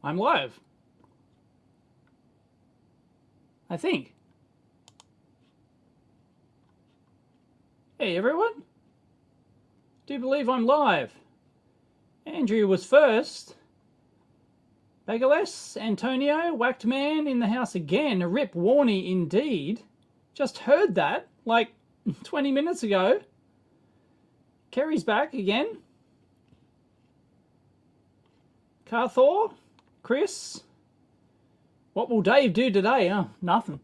I'm live. I think. Hey everyone. Do believe I'm live. Andrew was first. Bales, Antonio, whacked man in the house again. Rip Warne indeed. Just heard that like 20 minutes ago. Kerry's back again. Carthor, Chris. What will Dave do today? Oh, nothing.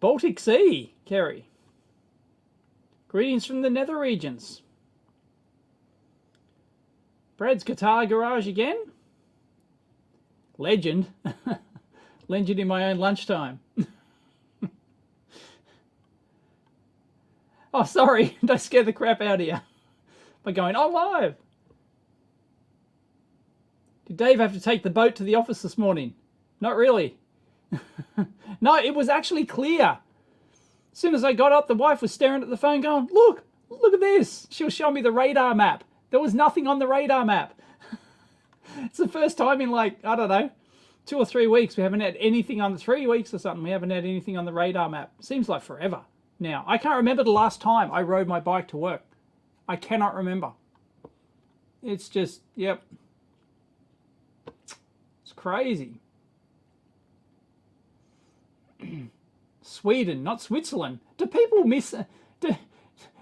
Baltic Sea, Kerry. Greetings from the nether regions. Brad's Guitar Garage again. Legend. Legend in my own lunchtime. Oh, sorry. Don't scare the crap out of you by going, oh, live. Did Dave have to take the boat to the office this morning? Not really. No, it was actually clear. As soon as I got up, the wife was staring at the phone going, look at this. She was showing me the radar map. There was nothing on the radar map. It's the first time in like, I don't know, 2 or 3 weeks we haven't had anything on the 3 weeks or something. We haven't had anything on the radar map. Seems like forever now. I can't remember the last time I rode my bike to work. I cannot remember. It's just, yep. It's crazy. Sweden, not Switzerland. Do people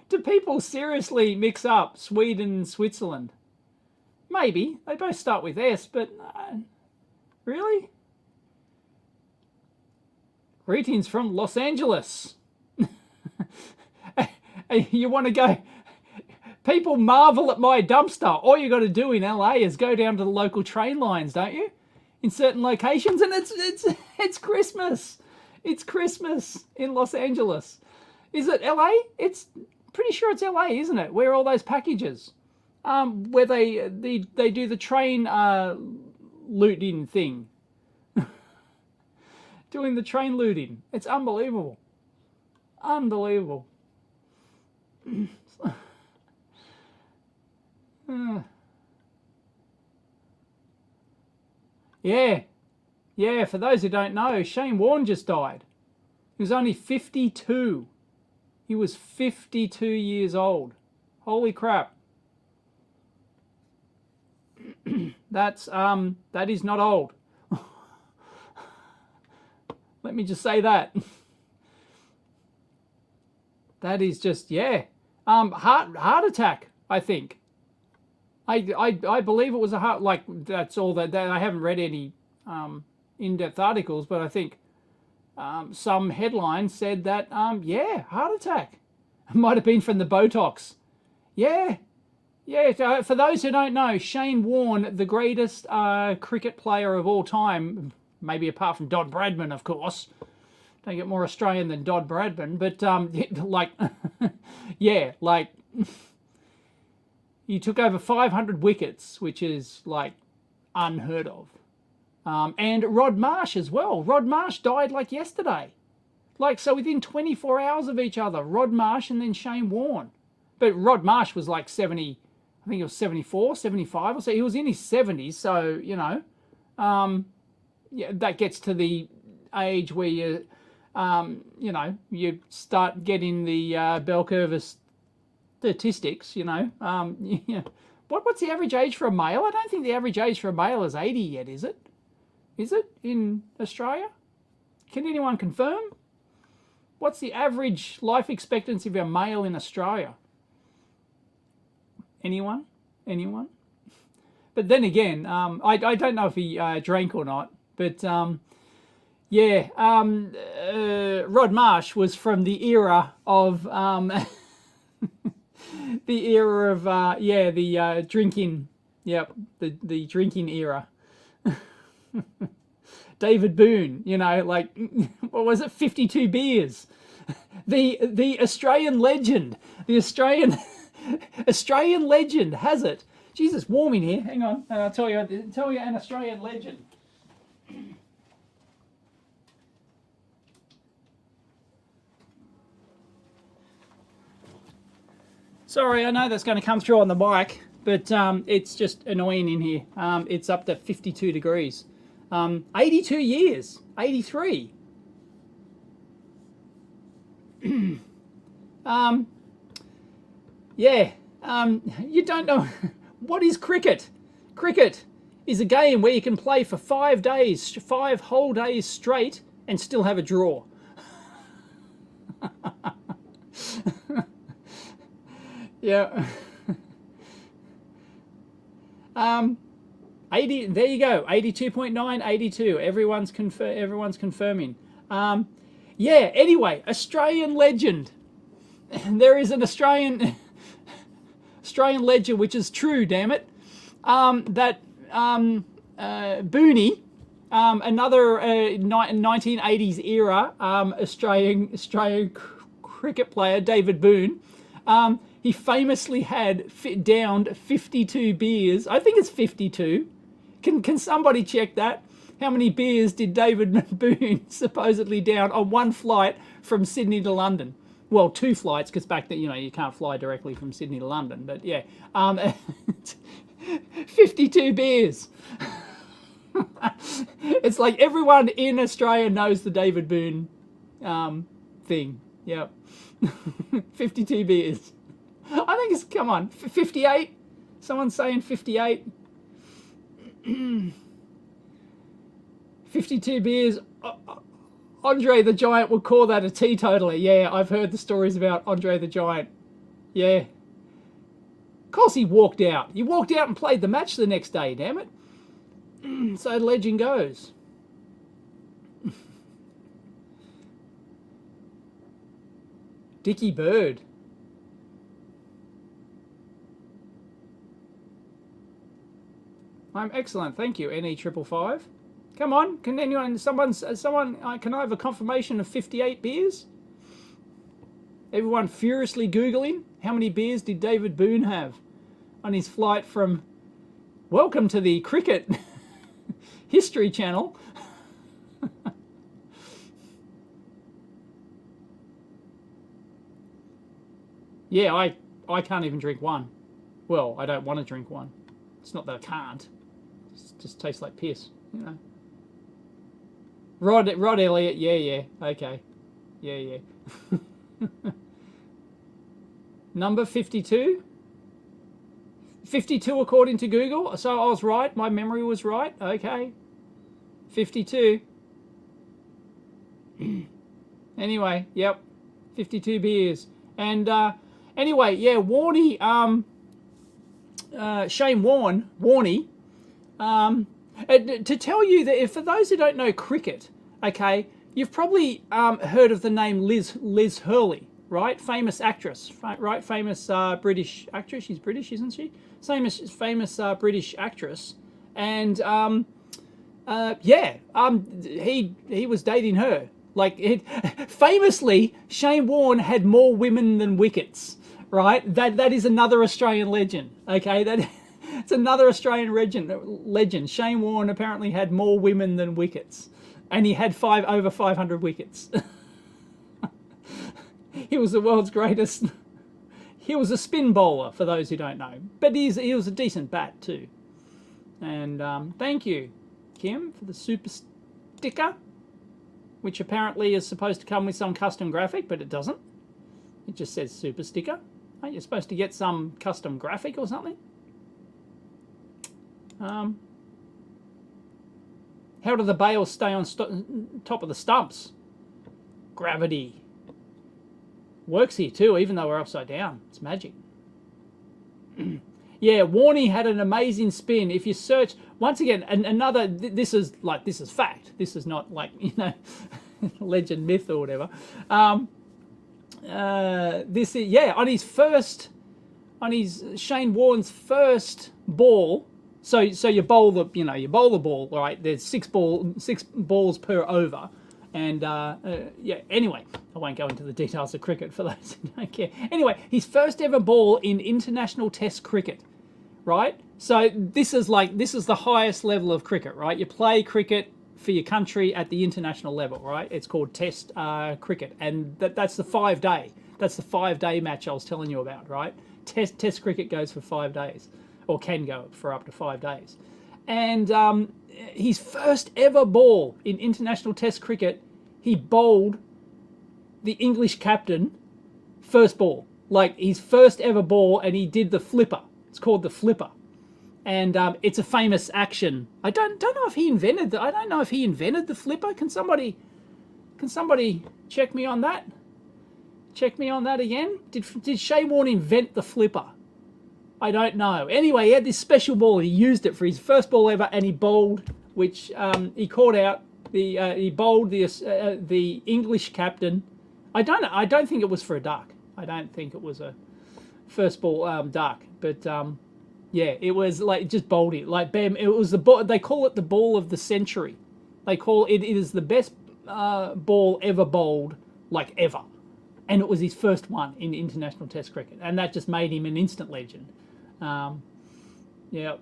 do people seriously mix up Sweden and Switzerland? Maybe. They both start with S, but really? Greetings from Los Angeles. You want to go? People marvel at my dumpster. All you got to do in LA is go down to the local train lines, don't you? In certain locations, and it's Christmas. It's Christmas in Los Angeles. Is it LA? It's pretty sure it's LA, isn't it? Where are all those packages? Where they do the train looting thing. Doing the train looting. It's unbelievable. Unbelievable. Yeah, for those who don't know, Shane Warne just died. He was only 52. He was 52 years old. Holy crap. That is not old. Let me just say that. That is just, yeah. Heart attack, I think. I believe it was a heart, like, that's all that I haven't read any in-depth articles, but I think some headline said that, yeah, heart attack. It might have been from the Botox. Yeah. For those who don't know, Shane Warne, the greatest cricket player of all time, maybe apart from Dodd Bradman, of course. Don't get more Australian than Dodd Bradman, but like, yeah, like, he took over 500 wickets, which is like unheard of. And Rod Marsh as well. Rod Marsh died like yesterday. Like, so within 24 hours of each other, Rod Marsh and then Shane Warne. But Rod Marsh was like 70, I think it was 74, 75 or so. He was in his 70s, so, you know, yeah, that gets to the age where you, you know, you start getting the bell curve of statistics, you know. Yeah. What's the average age for a male? I don't think the average age for a male is 80 yet, is it? Is it in Australia? Can anyone confirm? What's the average life expectancy of a male in Australia? Anyone? But then again, I don't know if he drank or not, but yeah, Rod Marsh was from the era of the drinking, yep, the drinking era. David Boone, you know, like, what was it, 52 beers. The Australian legend, the Australian legend has it. Jesus, warm in here. Hang on, I'll tell you an Australian legend. Sorry, I know that's going to come through on the mic, but it's just annoying in here. It's up to 52 degrees. 82 years, 83. Yeah, you don't know. What is cricket? Cricket is a game where you can play for 5 days, 5 whole days straight, and still have a draw. Yeah. 80. There you go. 82.9, 82. Everyone's confirming. Yeah. Anyway, Australian legend. There is an Australian legend, which is true. Damn it. That Boone, another 1980s era Australian cricket player, David Boone. He famously had downed 52 beers. I think it's 52. Can somebody check that? How many beers did David Boone supposedly down on one flight from Sydney to London? Well, 2 flights, because back then, you can't fly directly from Sydney to London. But yeah, 52 beers. It's like everyone in Australia knows the David Boone thing. Yep. 52 beers. I think it's, come on, 58? Someone's saying 58. 52 beers. Andre the Giant would call that a teetotaler. Yeah, I've heard the stories about Andre the Giant. Yeah. Of course he walked out. He walked out and played the match the next day, damn it. So legend goes. Dickie Bird. I'm excellent, thank you, NE555. Come on, can anyone, someone, can I have a confirmation of 58 beers? Everyone furiously Googling, how many beers did David Boone have on his flight from, welcome to the Cricket History Channel. Yeah, I can't even drink one. Well, I don't want to drink one. It's not that I can't. It just tastes like piss, Rod Elliott, yeah, okay. Yeah. Number 52? 52 according to Google, so I was right, my memory was right, okay. 52. Anyway, yep, 52 beers. And anyway, yeah, Warne, Shane Warne, to tell you that, for those who don't know cricket, okay, you've probably heard of the name Liz Hurley, right? Famous actress, right? Famous British actress. She's British, isn't she? Famous British actress. And he was dating her. Like, famously, Shane Warne had more women than wickets, right? That is another Australian legend, okay? It's another Australian legend. Shane Warne apparently had more women than wickets, and he had over 500 wickets. He was the world's greatest. He was a spin bowler, for those who don't know, but he was a decent bat too. And thank you, Kim, for the super sticker, which apparently is supposed to come with some custom graphic, but it doesn't. It just says super sticker. Aren't you supposed to get some custom graphic or something? How do the bales stay on top of the stumps? Gravity. Works here too, even though we're upside down. It's magic. Yeah, Warne had an amazing spin. If you search, once again, another, this is fact. This is not like, legend, myth or whatever. This is, yeah, on his Shane Warne's first ball. So you bowl the ball, right? There's six balls per over, and yeah. Anyway, I won't go into the details of cricket for those who don't care. Anyway, his first ever ball in international Test cricket, right? So this is the highest level of cricket, right? You play cricket for your country at the international level, right? It's called Test cricket, and that's the 5 day. That's the 5-day match I was telling you about, right? Test cricket goes for 5 days, or can go for up to 5 days. And his first ever ball in international Test cricket, he bowled the English captain first ball. Like his first ever ball, and he did the flipper. It's called the flipper. And it's a famous action. I don't know if he invented the flipper. Can somebody check me on that? Check me on that again. Did Shea Warne invent the flipper? I don't know. Anyway, he had this special ball. He used it for his first ball ever, and he bowled, which he caught out. He bowled the English captain. I don't think it was for a duck. I don't think it was a first ball duck, but yeah, it was like just bowled it like bam. It was the ball. They call it the ball of the century. They call it. It is the best ball ever bowled, like ever. And it was his first one in international Test cricket, and that just made him an instant legend. Yeah.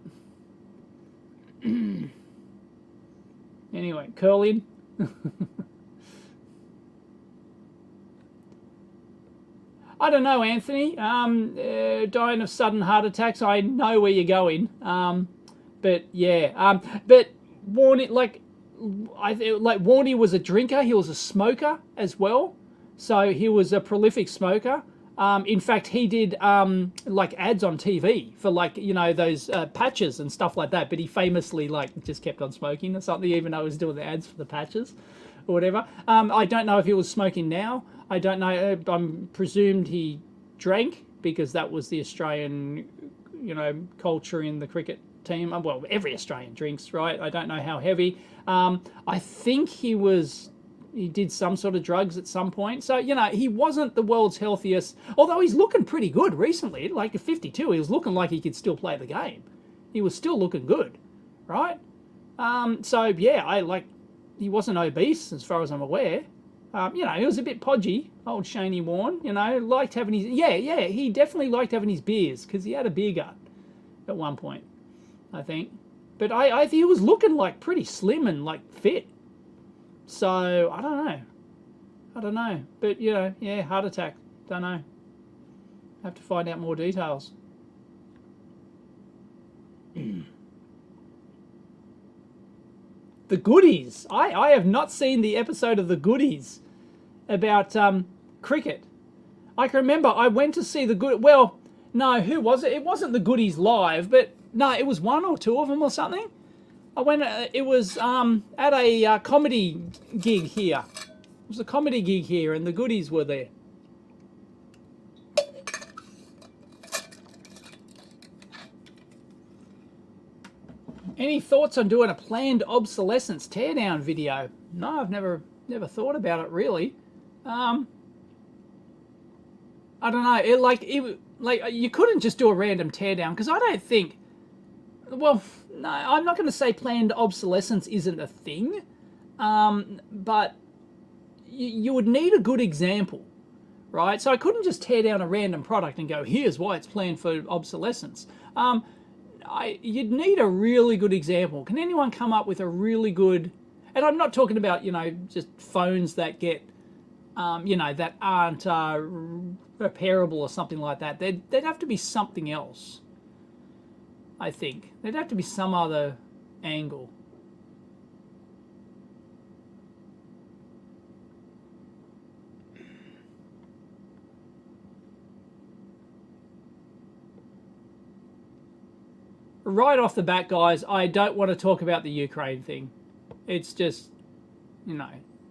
Anyway, curling. I don't know, Anthony. Dying of sudden heart attacks. I know where you're going. But yeah. But Warne, Warne was a drinker. He was a smoker as well. So he was a prolific smoker. In fact, he did like ads on TV for those patches and stuff like that. But he famously just kept on smoking or something, even though he was doing the ads for the patches or whatever. I don't know if he was smoking now. I don't know. I'm presumed he drank because that was the Australian, culture in the cricket team. Well, every Australian drinks, right? I don't know how heavy. I think he did some sort of drugs at some point. So, he wasn't the world's healthiest, although he's looking pretty good recently. Like at 52, he was looking like he could still play the game. He was still looking good, right? So, yeah, he wasn't obese as far as I'm aware. He was a bit podgy, old Shaney Warne, liked having his, he definitely liked having his beers because he had a beer gut at one point, I think. But I think he was looking pretty slim and fit. So, I don't know. But, heart attack, don't know. Have to find out more details. The Goodies. I have not seen the episode of The Goodies about cricket. I can remember I went to see well, no, who was it? It wasn't The Goodies live, but no, it was one or two of them or something. I went, it was at a comedy gig here. It was a comedy gig here and The Goodies were there. Any thoughts on doing a planned obsolescence teardown video? No, I've never thought about it really. I don't know. You couldn't just do a random teardown because I don't think. Well, no, I'm not going to say planned obsolescence isn't a thing, but you would need a good example, right? So I couldn't just tear down a random product and go, here's why it's planned for obsolescence. You'd need a really good example. Can anyone come up with a really good, and I'm not talking about, just phones that get, that aren't repairable or something like that. There'd have to be something else, I think. There'd have to be some other angle. Right off the bat, guys, I don't want to talk about the Ukraine thing. It's just,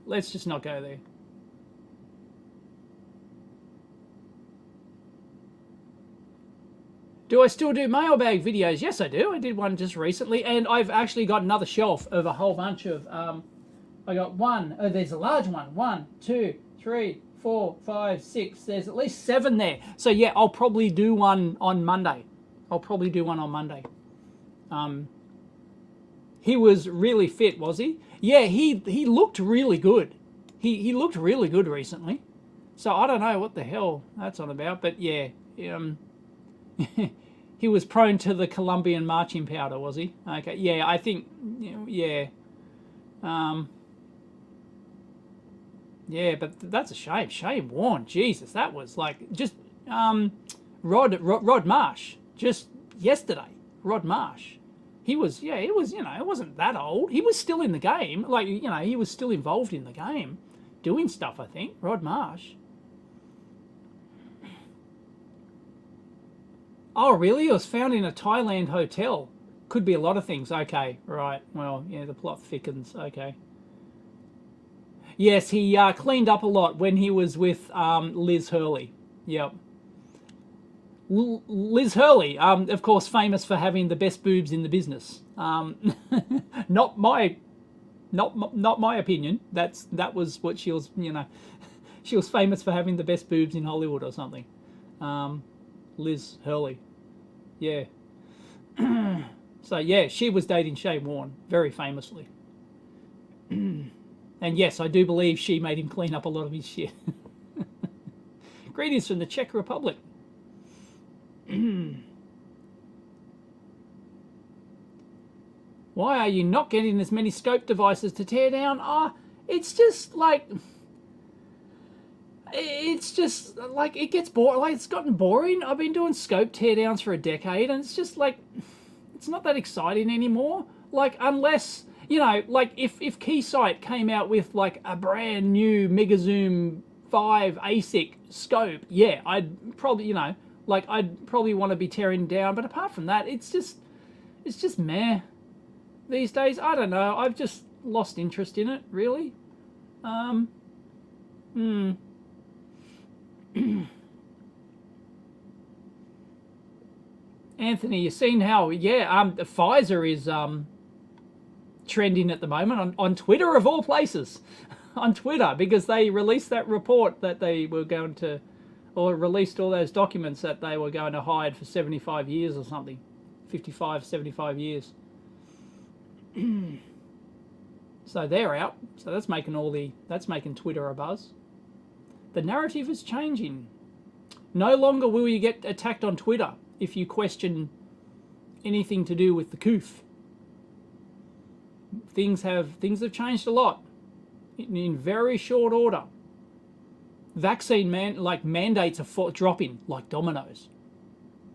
let's just not go there. Do I still do mailbag videos? Yes, I do. I did one just recently, and I've actually got another shelf of a whole bunch of, I got one, there's a large one. 1, 2, 3, 4, 5, 6. There's at least 7 there. So yeah, I'll probably do one on Monday. He was really fit, was he? Yeah, he looked really good. He looked really good recently. So I don't know what the hell that's on about, but yeah, he was prone to the Colombian marching powder, was he? Okay, yeah, I think, yeah. Yeah, but that's a shame. Shame Warne. Jesus, that was like just Rod Marsh just yesterday. Rod Marsh. He was, yeah, it was, it wasn't that old. He was still in the game. Like, he was still involved in the game, doing stuff, I think. Rod Marsh. Oh, really? It was found in a Thailand hotel. Could be a lot of things. Okay, right. Well, yeah, the plot thickens. Okay. Yes, he cleaned up a lot when he was with Liz Hurley. Yep. Liz Hurley, of course, famous for having the best boobs in the business. Not my opinion. That was what she was. She was famous for having the best boobs in Hollywood or something. Liz Hurley, yeah. So yeah, she was dating Shane Warne very famously. And yes, I do believe she made him clean up a lot of his shit. Greetings from the Czech Republic. Why are you not getting as many scope devices to tear down? It's just like... It's just like it gets boring. Like it's gotten boring. I've been doing scope teardowns for a decade, and it's just like it's not that exciting anymore. Like unless like if Keysight came out with like a brand new Mega Zoom 5 ASIC scope, yeah, I'd probably like I'd probably want to be tearing down. But apart from that, it's just meh these days. I don't know. I've just lost interest in it really. Anthony, you've seen how Pfizer is trending at the moment on Twitter of all places. On Twitter, because they released that report that they were going to, or released all those documents that they were going to hide for 75 years or something. 55, 75 years. So they're out. So that's making Twitter a buzz. The narrative is changing. No longer will you get attacked on Twitter if you question anything to do with the coof. Things have changed a lot in very short order. Vaccine mandates are dropping like dominoes.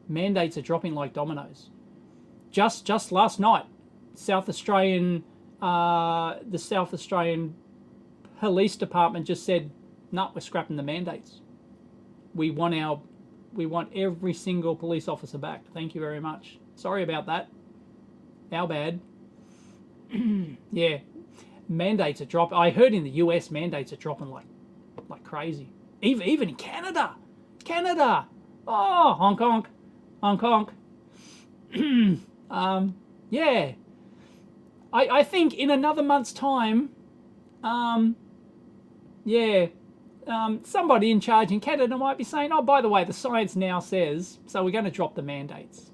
Mandates are dropping like dominoes. Just last night, the South Australian Police Department just said, "No, we're scrapping the mandates. We want every single police officer back. Thank you very much. Sorry about that. Our bad." Yeah, mandates are dropping. I heard in the US mandates are dropping like crazy. Even in Canada. Oh, Hong Kong. Yeah. I think in another month's time, somebody in charge in Canada might be saying, "Oh, by the way, the science now says, so we're going to drop the mandates."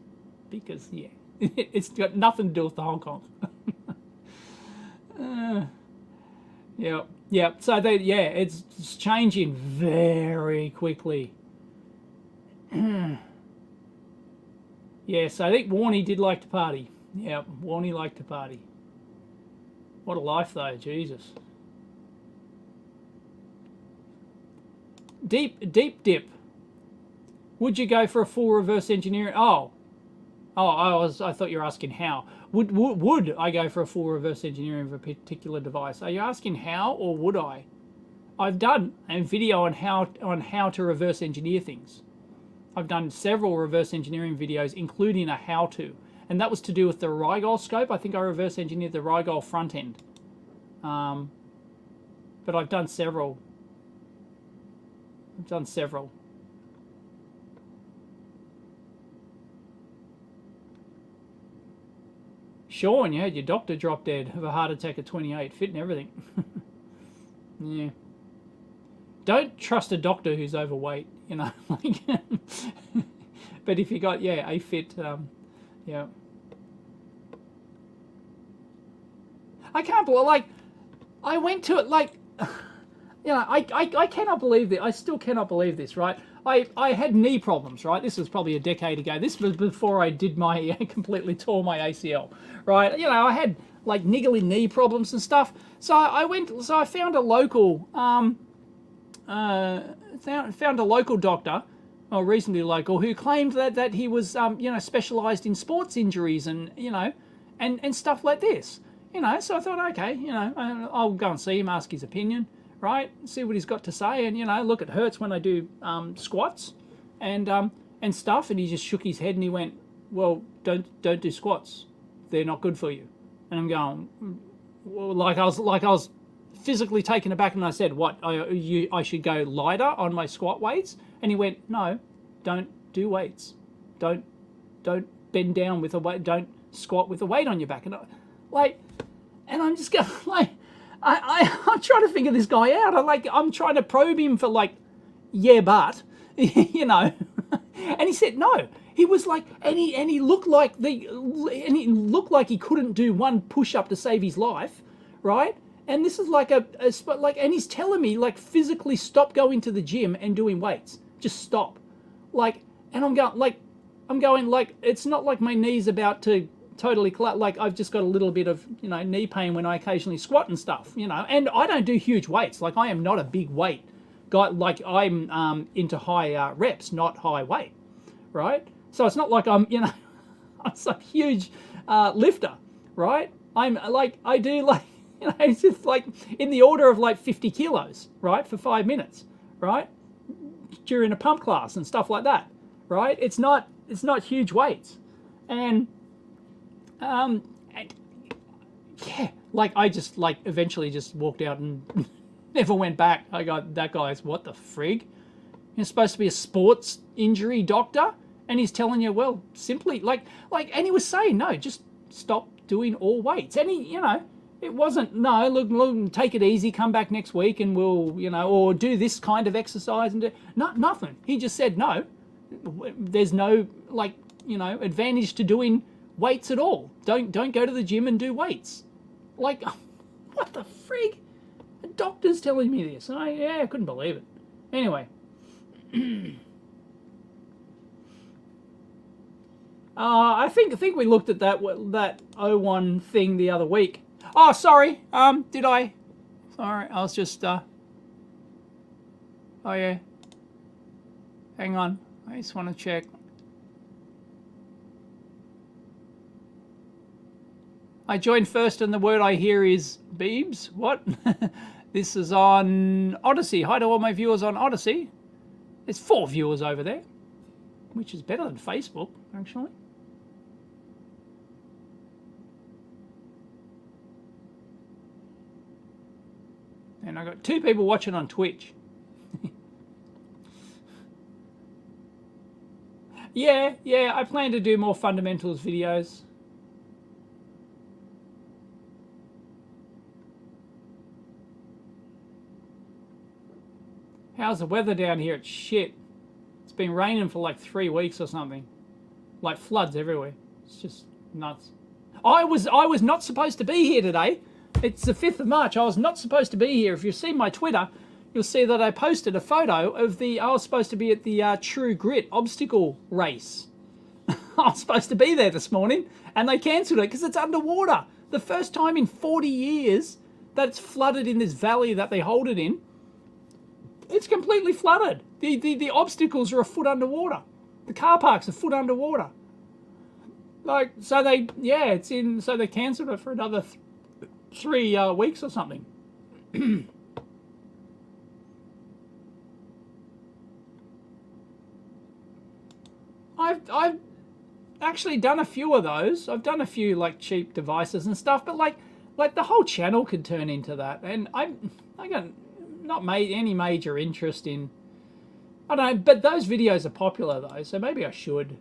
Because, yeah, it's got nothing to do with the Hong Kong. Yeah. So, it's changing very quickly. Yes, I think Warne did like to party. Yeah, Warne liked to party. What a life, though, Jesus. Deep dip. Would you go for a full reverse engineering? I thought you were asking how. Would I go for a full reverse engineering of a particular device? Are you asking how or would I? I've done a video on how to reverse engineer things. I've done several reverse engineering videos, including a how-to, and that was to do with the Rigol scope. I think I reverse engineered the Rigol front end. But I've done several. Sean, you had your doctor drop dead of a heart attack at 28, fit and everything. Yeah. Don't trust a doctor who's overweight, but if you got, a fit, yeah. I can't believe, I went to it, I cannot believe this. I still cannot believe this, right? I had knee problems, right? This was probably a decade ago. This was before I did my, completely tore my ACL, right? I had, niggly knee problems and stuff. So I found a local, found a local doctor, or reasonably local, who claimed that he was, specialised in sports injuries and, and stuff like this. So I thought, okay, I'll go and see him, ask his opinion, right? See what he's got to say, and, look, it hurts when I do squats and stuff. And he just shook his head and he went, well, don't do squats. They're not good for you. And I'm going, well, like I was physically taken aback, and I said, what, I should go lighter on my squat weights? And he went, no, don't do weights. Don't bend down with a weight. Don't squat with a weight on your back. And and I'm just going, I'm trying to figure this guy out. I'm trying to probe him for but, and he said no. He was like, and he looked like he couldn't do one push up to save his life, right? And this is and he's telling me physically stop going to the gym and doing weights, just stop, and I'm going it's not like my knee's about to totally collapse. I've just got a little bit of knee pain when I occasionally squat and stuff, and I don't do huge weights. I am not a big weight guy. I'm into high reps, not high weight, right? So it's not like I'm I'm some huge lifter, right? I'm I do it's just in the order of 50 kilos, right, for 5 minutes, right, during a pump class and stuff like that, right? It's not huge weights, and yeah, I just eventually just walked out and never went back. I got that guy's, what the frig? You're supposed to be a sports injury doctor, and he's telling you, well, simply and he was saying, no, just stop doing all weights. And he, it wasn't, no, look, take it easy, come back next week and we'll, or do this kind of exercise and do, nothing. He just said, no, there's no, advantage to doing weights at all. Don't go to the gym and do weights. What the frig? The doctor's telling me this. And I couldn't believe it. Anyway. I think we looked at that 01 thing the other week. Oh, sorry. Did I? Sorry, I was just. Oh yeah. Hang on. I just want to check. I joined first, and the word I hear is Beebs. What? This is on Odyssey. Hi to all my viewers on Odyssey. There's 4 viewers over there, which is better than Facebook, actually. And I got 2 people watching on Twitch. Yeah, I plan to do more fundamentals videos. How's the weather down here? It's shit. It's been raining for 3 weeks or something. Floods everywhere. It's just nuts. I was not supposed to be here today. It's the 5th of March. I was not supposed to be here. If you've seen my Twitter, you'll see that I posted a photo of I was supposed to be at the True Grit obstacle race. I was supposed to be there this morning, and they cancelled it because it's underwater. The first time in 40 years that it's flooded in this valley that they hold it in. It's completely flooded. The obstacles are a foot underwater. The car park's a foot underwater. So they cancelled it for another 3 weeks or something. I've actually done a few of those. I've done a few cheap devices and stuff, but the whole channel could turn into that, and I got not made any major interest in. I don't know, but those videos are popular though, so maybe I should.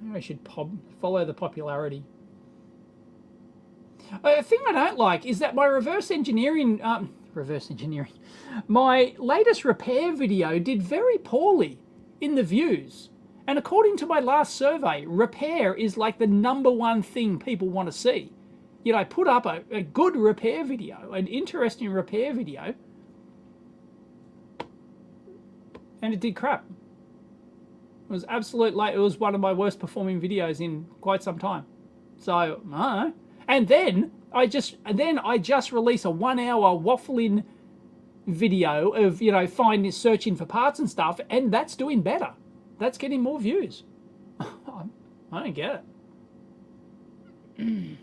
Maybe I should follow the popularity. A thing I don't like is that my reverse engineering, my latest repair video did very poorly in the views. And according to my last survey, repair is the #1 thing people want to see. I put up a good repair video, an interesting repair video, and it did crap. It was absolute, it was one of my worst performing videos in quite some time. So, I don't know. And then I just release a 1 hour waffling video of, you know, searching for parts and stuff, and that's doing better. That's getting more views. I don't get it.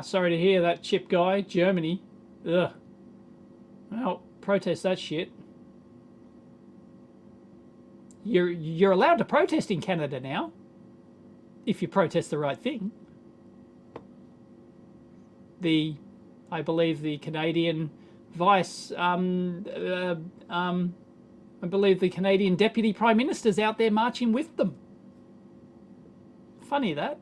Sorry to hear that, Chip Guy. Germany. Ugh. Well, protest that shit. You're allowed to protest in Canada now, if you protest the right thing. I believe the Canadian I believe the Canadian Deputy Prime Minister's out there marching with them. Funny that.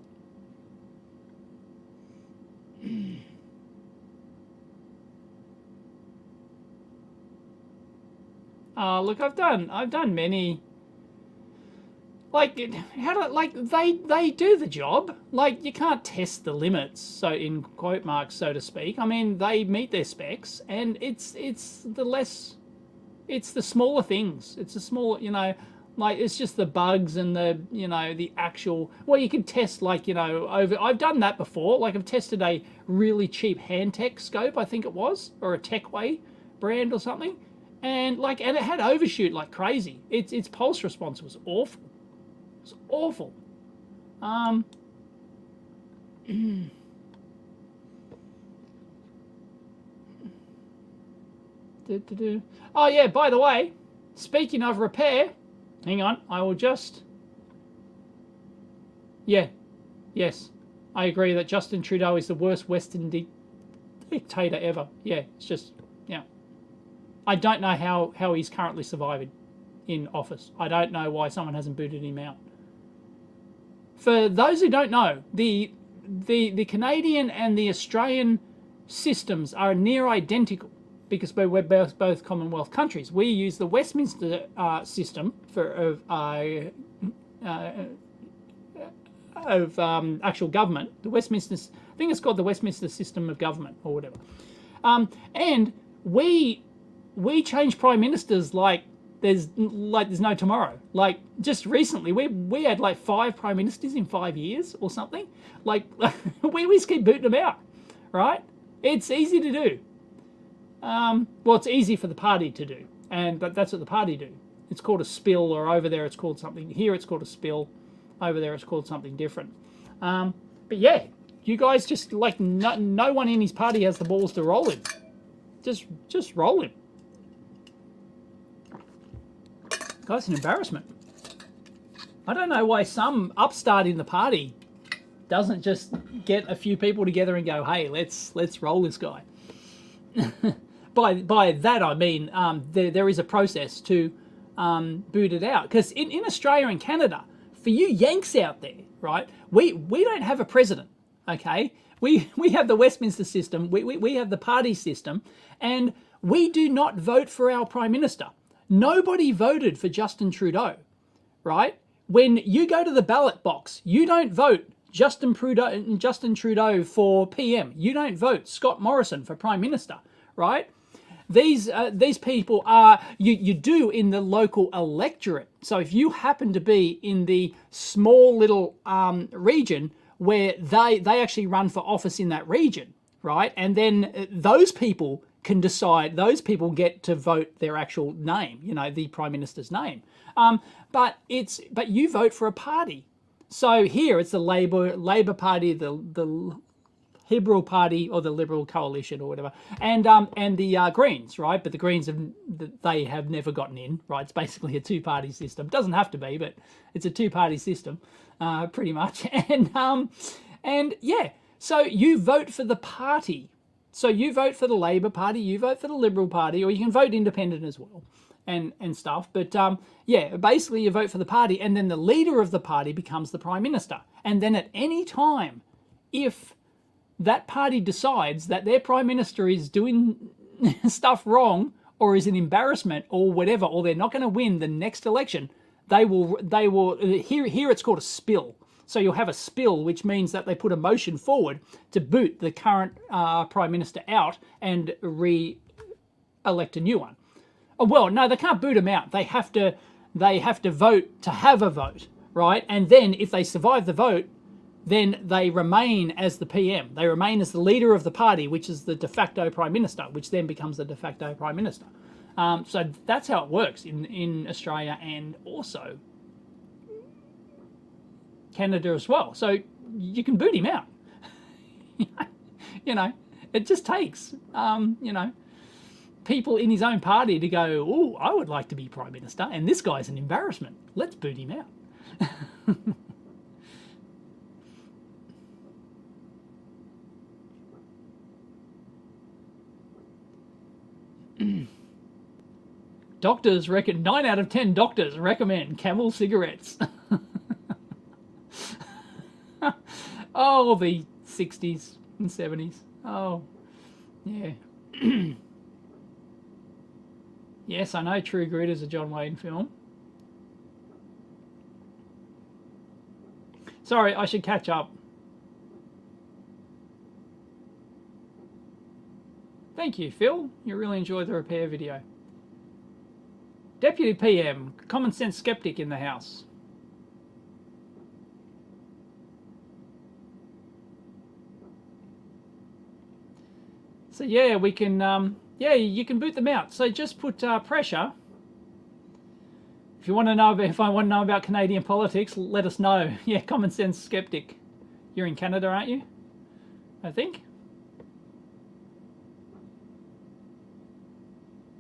Look, I've done many. Like, they do the job. Like, you can't test the limits, so in quote marks, so to speak. I mean, they meet their specs, and it's the smaller things. It's the small, you know, like, it's just the bugs and the, you know, the actual. Well, you can test, like, you know, I've done that before. Like, I've tested a really cheap Handtech scope, I think it was, or a Techway brand or something, and it had overshoot like crazy. Its pulse response was awful. It's awful. Oh yeah, by the way, speaking of repair, hang on, I will just... Yeah, yes, I agree that Justin Trudeau is the worst Western dictator ever. Yeah, it's just, yeah. I don't know how he's currently surviving in office. I don't know why someone hasn't booted him out. For those who don't know, the Canadian and the Australian systems are near identical because we're both Commonwealth countries. We use the Westminster system of actual government. The Westminster, I think it's called the Westminster system of government or whatever. And we change prime ministers like there's no tomorrow. Like, just recently, we had like 5 prime ministers in 5 years or something. Like, we just keep booting them out, right? It's easy to do. Well, it's easy for the party to do, but that's what the party do. It's called a spill, or over there it's called something. Here it's called a spill. Over there it's called something different. But yeah, you guys just, like, no one in his party has the balls to roll him. Just roll him. That's an embarrassment. I don't know why some upstart in the party doesn't just get a few people together and go, hey, let's roll this guy. By that I mean there is a process to boot it out. Because in Australia and Canada, for you Yanks out there, right, we don't have a president, okay? We have the Westminster system, we have the party system, and we do not vote for our Prime Minister. Nobody voted for Justin Trudeau, right? When you go to the ballot box, you don't vote Justin Trudeau for PM. You don't vote Scott Morrison for Prime Minister, right? These people are, you do in the local electorate. So if you happen to be in the small little region where they actually run for office in that region, right? And then those people can decide, those people get to vote their actual name, you know, the Prime Minister's name. But you vote for a party. So here it's the Labor Party, the Liberal Party, or the Liberal Coalition, or whatever, and the Greens, right? But the Greens have never gotten in, right? It's basically a two-party system. Doesn't have to be, but it's a two-party system, pretty much. And yeah, so you vote for the party. So you vote for the Labor Party, you vote for the Liberal Party, or you can vote independent as well, and stuff. But yeah, basically you vote for the party, and then the leader of the party becomes the Prime Minister. And then at any time, if that party decides that their Prime Minister is doing stuff wrong, or is an embarrassment, or whatever, or they're not going to win the next election, they will here it's called a spill. So you'll have a spill, which means that they put a motion forward to boot the current Prime Minister out and re-elect a new one. Oh, well, no, they can't boot him out. They have to vote to have a vote, right? And then if they survive the vote, then they remain as the PM. They remain as the leader of the party, which is the de facto prime minister, which then becomes the de facto prime minister. So that's how it works in Australia and also Canada as well. So you can boot him out. You know, it just takes, you know, people in his own party to go, oh, I would like to be prime minister, and this guy's an embarrassment. Let's boot him out. Doctors reckon 9 out of 10 doctors recommend Camel cigarettes. Oh, the 60s and 70s. Oh, yeah. Yes, I know True Grit is a John Wayne film. Sorry, I should catch up. Thank you, Phil. You really enjoyed the repair video. Deputy PM, common sense skeptic in the house. So yeah, we can, yeah, you can boot them out. So just put pressure. If you want to know, if I want to know about Canadian politics, let us know. Yeah, common sense skeptic. You're in Canada, aren't you? I think.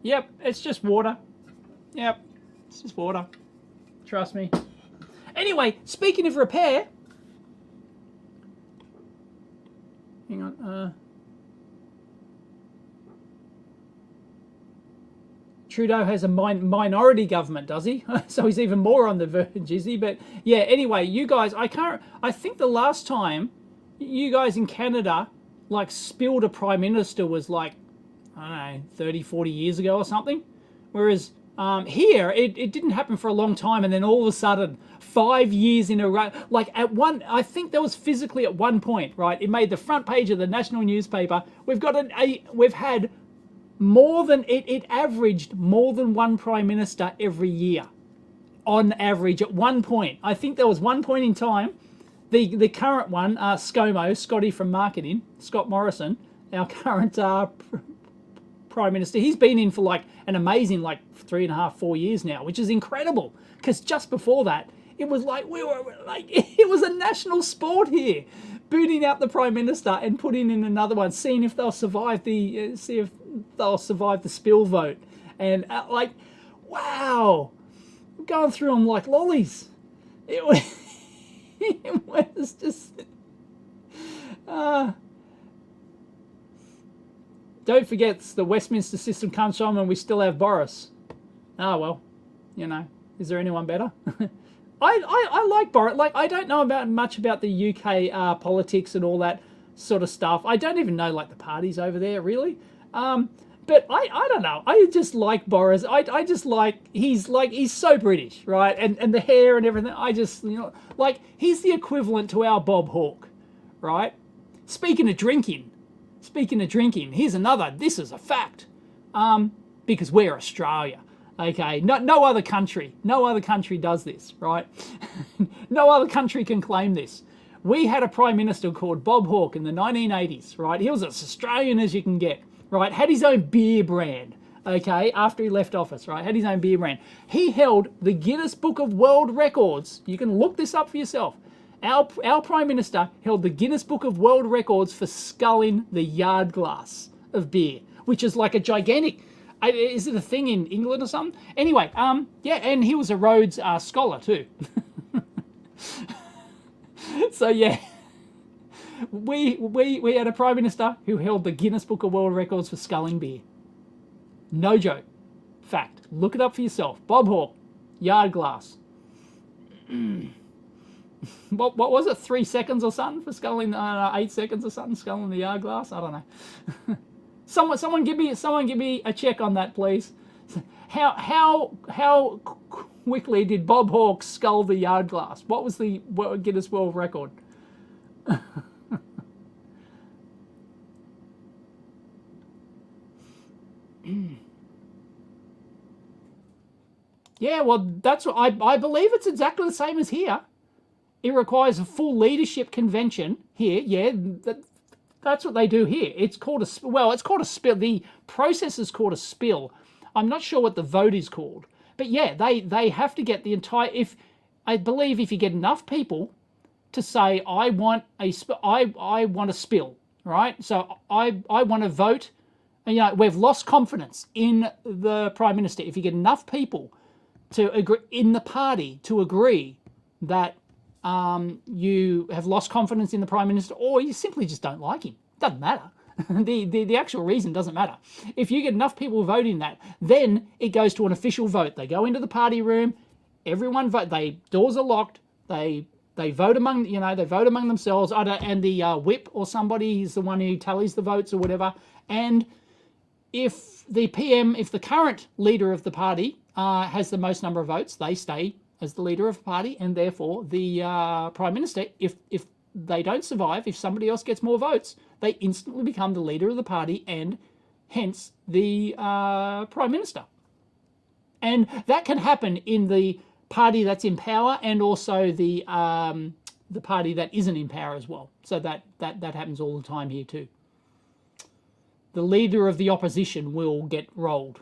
Yep, it's just water. Yep, it's just water. Trust me. Anyway, speaking of repair. Hang on. Trudeau has a minority government, does he? So he's even more on the verge, is he? But yeah, anyway, you guys, I think the last time you guys in Canada like spilled a prime minister was like, I don't know, 30, 40 years ago or something. Whereas here, it didn't happen for a long time, and then all of a sudden, 5 years in a row, like I think there was physically at one point, right? It made the front page of the national newspaper. We've had more than, it averaged more than one prime minister every year. On average, at one point. I think there was one point in time, the current one, Scotty from marketing, Scott Morrison, our current prime minister, he's been in for like an amazing like 3.5, 4 years now, which is incredible. Because just before that, it was like it was a national sport here, booting out the prime minister and putting in another one, seeing if they'll survive the spill vote, and like, wow, going through them like lollies. It was, it was just. Don't forget, the Westminster system comes from, and we still have Boris. Ah, well, you know, is there anyone better? I like Boris. Like, I don't know much about the UK politics and all that sort of stuff. I don't even know like the parties over there really. But I don't know. I just like Boris. I just like he's so British, right? And the hair and everything. I just, you know, like he's the equivalent to our Bob Hawke, right? Speaking of drinking, here's another. This is a fact. Because we're Australia. Okay, no other country does this, right? No other country can claim this. We had a prime minister called Bob Hawke in the 1980s, right? He was as Australian as you can get, right? Had his own beer brand, okay, after he left office, right? Had his own beer brand. He held the Guinness Book of World Records. You can look this up for yourself. Our prime minister held the Guinness Book of World Records for sculling the yard glass of beer, which is like a gigantic. Is it a thing in England or something? Anyway, yeah, and he was a Rhodes scholar too. So yeah, we had a prime minister who held the Guinness Book of World Records for sculling beer. No joke. Fact. Look it up for yourself. Bob Hawke, yard glass. What was it? 3 seconds or something for sculling? 8 seconds or something sculling the yard glass. I don't know. Someone give me a check on that, please. How quickly did Bob Hawke scull the yard glass? What was the Guinness World Record? Yeah, well, that's what I believe it's exactly the same as here. It requires a full leadership convention here. Yeah, that's what they do here. It's called it's called a spill. The process is called a spill. I'm not sure what the vote is called. But yeah, they have to get the entire, I believe if you get enough people to say, I want a spill, right? So I want to vote, and, we've lost confidence in the Prime Minister. If you get enough people to agree in the party to agree that you have lost confidence in the Prime Minister, or you simply just don't like him, doesn't matter. The actual reason doesn't matter. If you get enough people voting that, then it goes to an official vote. They go into the party room, everyone vote. Doors are locked. They vote among themselves. And the whip or somebody is the one who tallies the votes or whatever. And if the current leader of the party has the most number of votes, they stay as the leader of the party, and therefore the Prime Minister, if they don't survive, if somebody else gets more votes, they instantly become the leader of the party and hence the Prime Minister. And that can happen in the party that's in power and also the party that isn't in power as well. So that happens all the time here too. The leader of the opposition will get rolled,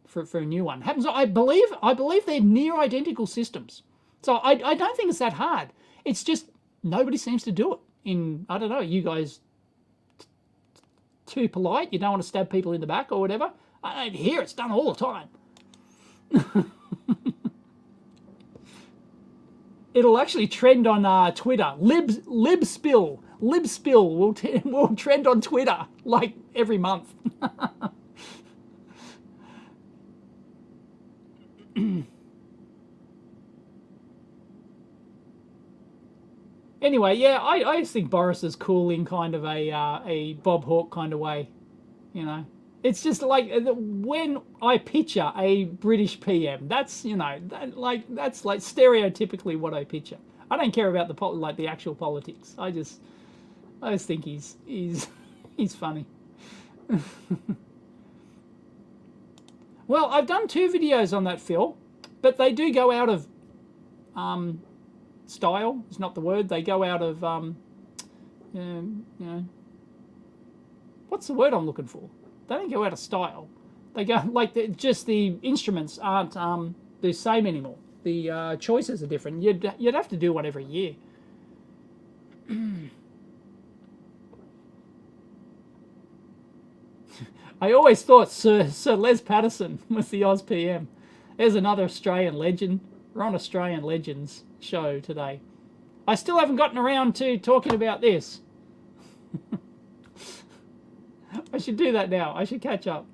for a new one. Happens. I believe they're near identical systems. So I don't think it's that hard. It's just nobody seems to do it. I don't know, you guys too polite, you don't want to stab people in the back or whatever. I don't hear it's done all the time. It'll actually trend on Twitter. Libspill will trend on Twitter like every month. Anyway, yeah, I just think Boris is cool in kind of a Bob Hawke kind of way, It's just like when I picture a British PM, that's that's like stereotypically what I picture. I don't care about the actual politics. I just think he's funny. Well, I've done 2 videos on that, Phil, but they do go out of style is not the word. They go out of what's the word I'm looking for? They don't go out of style. They go just the instruments aren't the same anymore. The choices are different. You'd have to do one every year. I always thought Sir Les Patterson was the Oz PM. There's another Australian legend. We're on Australian Legends show today. I still haven't gotten around to talking about this. I should do that now. I should catch up.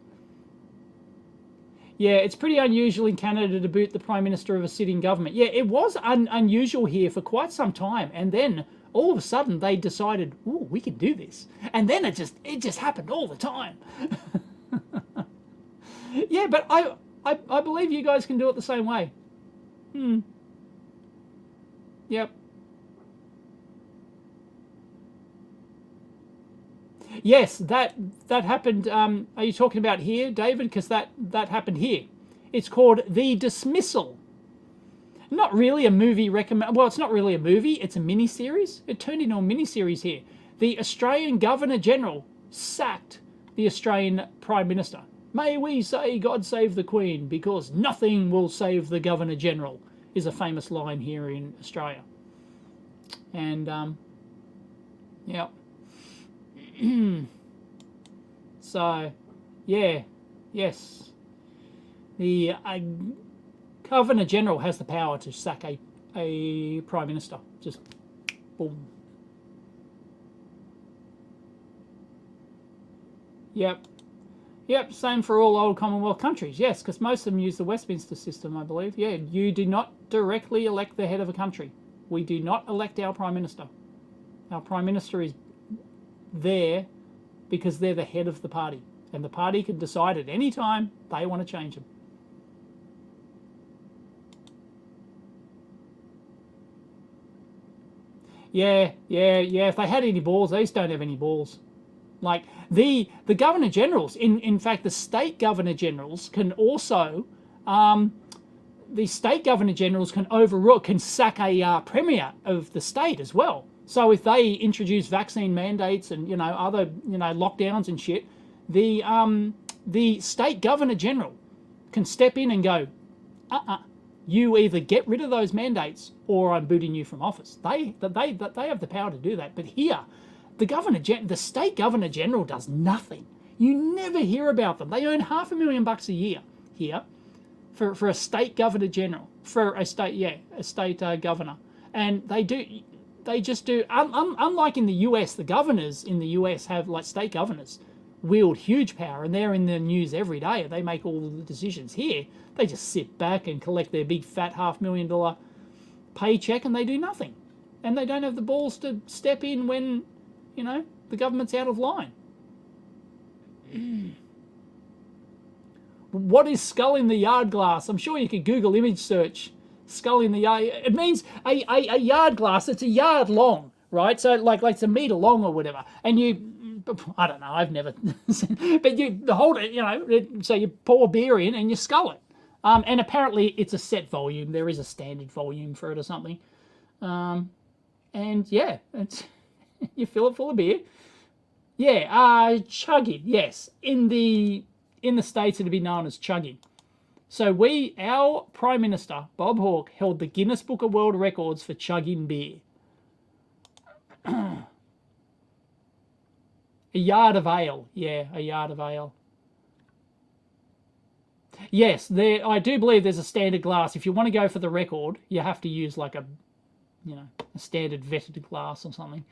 Yeah, it's pretty unusual in Canada to boot the Prime Minister of a sitting government. Yeah, it was unusual here for quite some time, and then all of a sudden they decided, "Ooh, we can do this," and then it just happened all the time. Yeah, but I believe you guys can do it the same way. Yep. Yes, that happened. Are you talking about here, David? Because that happened here. It's called The Dismissal. Not really a movie recommend. Well, it's not really a movie. It's a mini-series. It turned into a mini-series here. The Australian Governor-General sacked the Australian Prime Minister. May we say God save the Queen, because nothing will save the Governor-General, is a famous line here in Australia. And, yeah. So, yeah, yes. The Governor-General has the power to sack a Prime Minister. Just, boom. Yep. Yep, same for all old Commonwealth countries. Yes, because most of them use the Westminster system, I believe. Yeah, you do not directly elect the head of a country. We do not elect our Prime Minister. Our Prime Minister is there because they're the head of the party. And the party can decide at any time they want to change them. Yeah. If they had any balls, these don't have any balls. Like the Governor Generals, in fact, the state Governor Generals can also the state governor generals can overrule, can sack a premier of the state as well. So if they introduce vaccine mandates and other lockdowns and shit, the state governor general can step in and go, you either get rid of those mandates or I'm booting you from office. They have the power to do that. But here, the state governor general does nothing. You never hear about them. They earn $500,000 a year here for a state governor general, for a state governor, and they just do. Unlike in the US, the governors in the US have, like, state governors wield huge power, and they're in the news every day. They make all the decisions. Here, they just sit back and collect their big fat $500,000 paycheck, and they do nothing, and they don't have the balls to step in when the government's out of line. What is skull in the yard glass? I'm sure you could Google image search skull in the yard. It means a yard glass. It's a yard long, right? So like it's a meter long or whatever. And I don't know, I've never seen, but you hold it, so you pour beer in and you skull it. And apparently it's a set volume. There is a standard volume for it or something. And yeah, you fill it full of beer. Yeah, chugging, yes. In the States, it'd be known as chugging. So our Prime Minister, Bob Hawke, held the Guinness Book of World Records for chugging beer. A yard of ale. Yeah, a yard of ale. Yes, I do believe there's a standard glass. If you want to go for the record, you have to use like a standard vetted glass or something.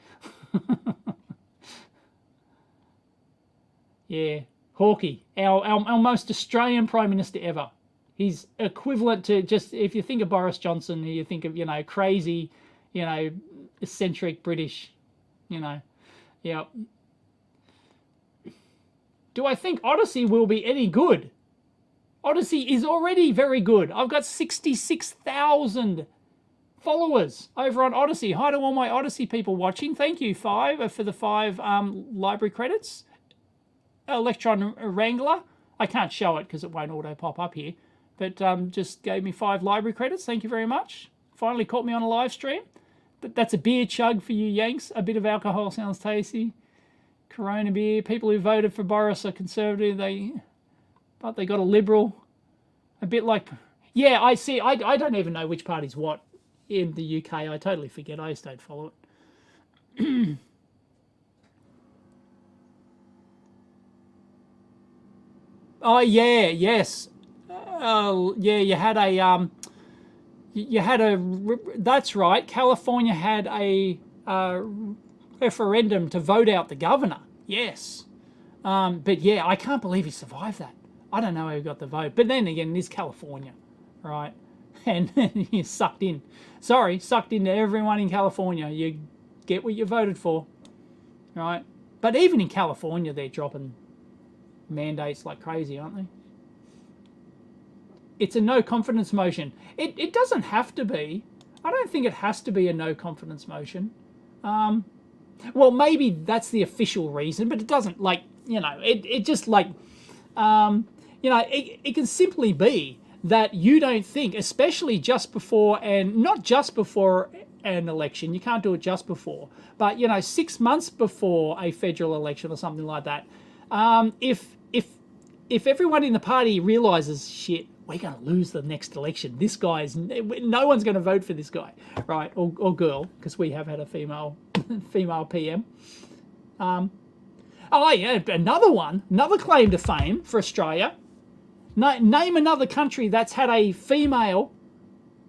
Yeah, Hawkey, our most Australian Prime Minister ever. He's equivalent to, just, if you think of Boris Johnson, you think of, crazy, eccentric British, yeah. Do I think Odyssey will be any good? Odyssey is already very good. I've got 66,000 followers over on Odyssey. Hi to all my Odyssey people watching. Thank you, for the 5 library credits. Electron Wrangler. I can't show it because it won't auto pop up here, but just gave me 5 library credits. Thank you very much. Finally caught me on a live stream. That's a beer chug for you Yanks. A bit of alcohol sounds tasty. Corona beer. People who voted for Boris are conservative. But they got a liberal. A bit like, yeah, I see. I don't even know which party's what in the UK. I totally forget. I just don't follow it. Oh yeah, yes. Yeah, you had that's right. California had a referendum to vote out the governor. Yes. But yeah, I can't believe he survived that. I don't know how he got the vote. But then again, it is California, right? And you're sucked in. Sorry, sucked into everyone in California. You get what you voted for, right? But even in California, they're dropping mandates like crazy, aren't they? It's a no confidence motion. It doesn't have to be. I don't think it has to be a no confidence motion. Well, maybe that's the official reason, but it doesn't, it just it can simply be that you don't think, especially just before, and not just before an election, you can't do it just before, but 6 months before a federal election or something like that. If everyone in the party realizes, shit, we're going to lose the next election. This guy's, no one's going to vote for this guy, right? Or girl, because we have had a female PM. Oh yeah, another claim to fame for Australia. Name another country that's had a female,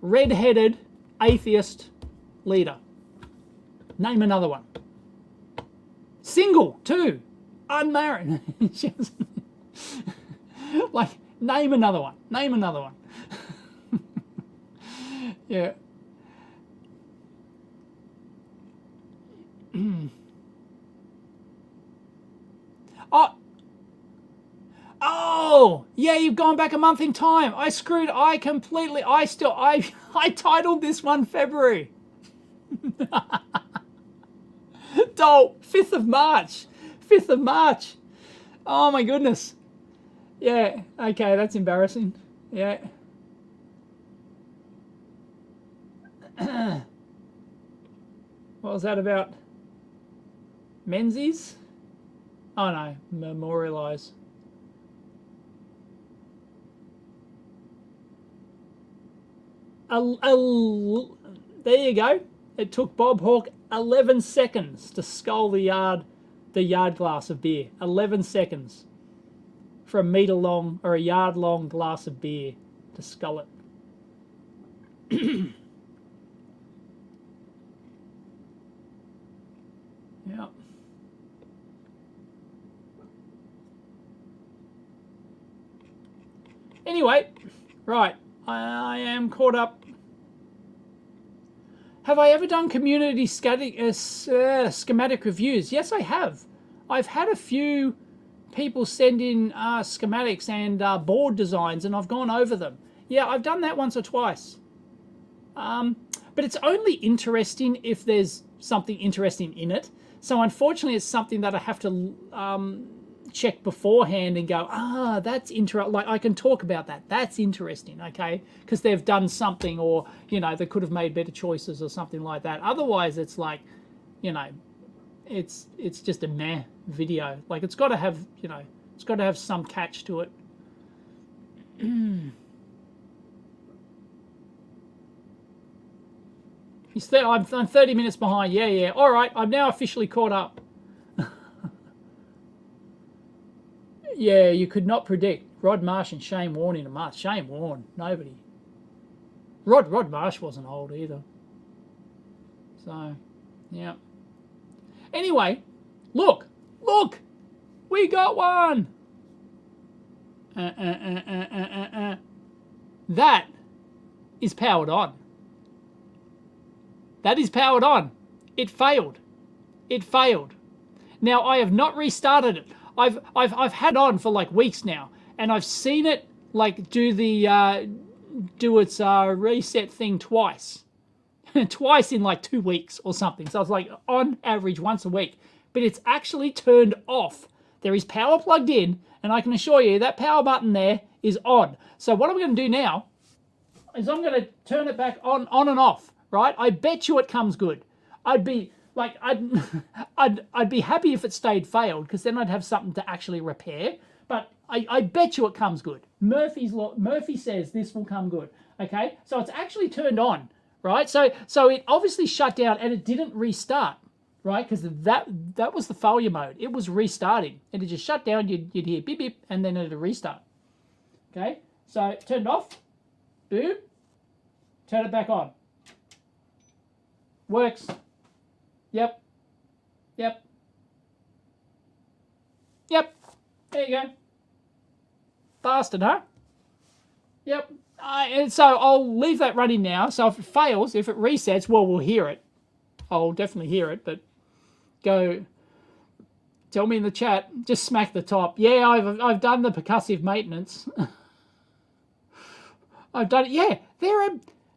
red-headed, atheist leader. Name another one. Single, too. Unmarried. Name another one. Name another one. Yeah. Oh, yeah, you've gone back a month in time. I titled this one February. Oh, 5th of March. 5th of March. Oh my goodness. Yeah, okay, that's embarrassing. Yeah. What was that about? Menzies? Oh no, memorialise. There you go. It took Bob Hawke 11 seconds to scull the yard glass of beer. 11 seconds for a metre long or a yard long glass of beer to scull it. Yeah. Anyway, right, I am caught up. Have I ever done community schematic reviews? Yes, I have. I've had a few people send in schematics and board designs, and I've gone over them. Yeah, I've done that once or twice. But it's only interesting if there's something interesting in it. So unfortunately, it's something that I have to check beforehand and go, that's interesting. Like, I can talk about that. That's interesting, okay? Because they've done something, or, you know, they could have made better choices or something like that. Otherwise, it's like, you know, it's just a meh video. Like, it's got to have, you know, it's got to have some catch to it. I'm 30 minutes behind. Yeah. All right, I'm now officially caught up. Yeah, you could not predict Rod Marsh and Shane Warne in a month. Shane Warne, nobody. Rod Marsh wasn't old either. So, yeah. Anyway, look, we got one. That is powered on. That is powered on. It failed. It failed. Now, I have not restarted it. I've had it on for like weeks now, and I've seen it like do its reset thing twice. Twice in like 2 weeks or something. So it's like on average once a week. But it's actually turned off. There is power plugged in, and I can assure you that power button there is on. So what I'm going to do now is I'm going to turn it back on and off, right? I bet you it comes good. I'd be be happy if it stayed failed, because then I'd have something to actually repair. But I bet you it comes good. Murphy says this will come good. Okay, so it's actually turned on, right? So it obviously shut down and it didn't restart, right? Because that was the failure mode. It was restarting, and it just shut down. You'd hear beep beep, and then it'd restart. Okay, so turned off. Boom. Turn it back on. Works. Yep. There you go. Bastard, huh? Yep. And so I'll leave that running now. So if it fails, if it resets, well, we'll hear it. I'll definitely hear it, but go tell me in the chat. Just smack the top. Yeah, I've done the percussive maintenance. I've done it.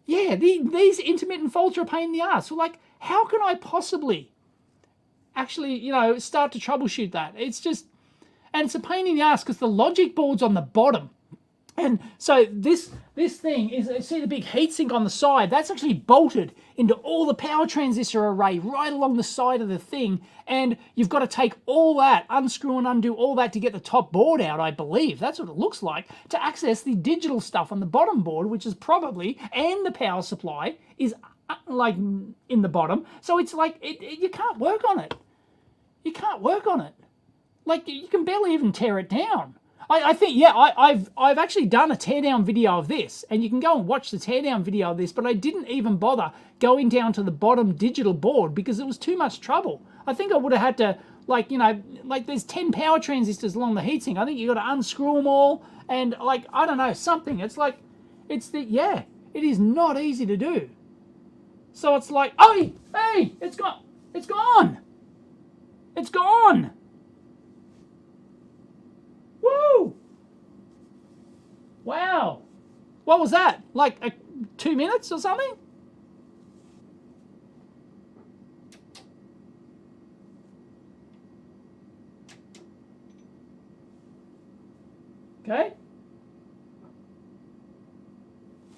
Yeah, these intermittent faults are a pain in the ass. So, like, how can I possibly actually, you know, start to troubleshoot that? It's just, and it's a pain in the ass because the logic board's on the bottom. And so this thing is, see the big heatsink on the side? That's actually bolted into all the power transistor array right along the side of the thing. And you've got to take all that, unscrew and undo all that to get the top board out, I believe. That's what it looks like, to access the digital stuff on the bottom board, which is probably, and the power supply is like in the bottom. So it's like, you can't work on it. You can't work on it. Like, you can barely even tear it down. I think, yeah, I've actually done a teardown video of this, and you can go and watch the teardown video of this, but I didn't even bother going down to the bottom digital board because it was too much trouble. I think I would have had to, like, you know, like there's 10 power transistors along the heatsink. I think you got to unscrew them all, and like, I don't know, something. It's like, it is not easy to do. So it's like, oh, hey, it's gone. It's gone. It's gone. Woo! Wow. What was that? Like 2 minutes or something? Okay.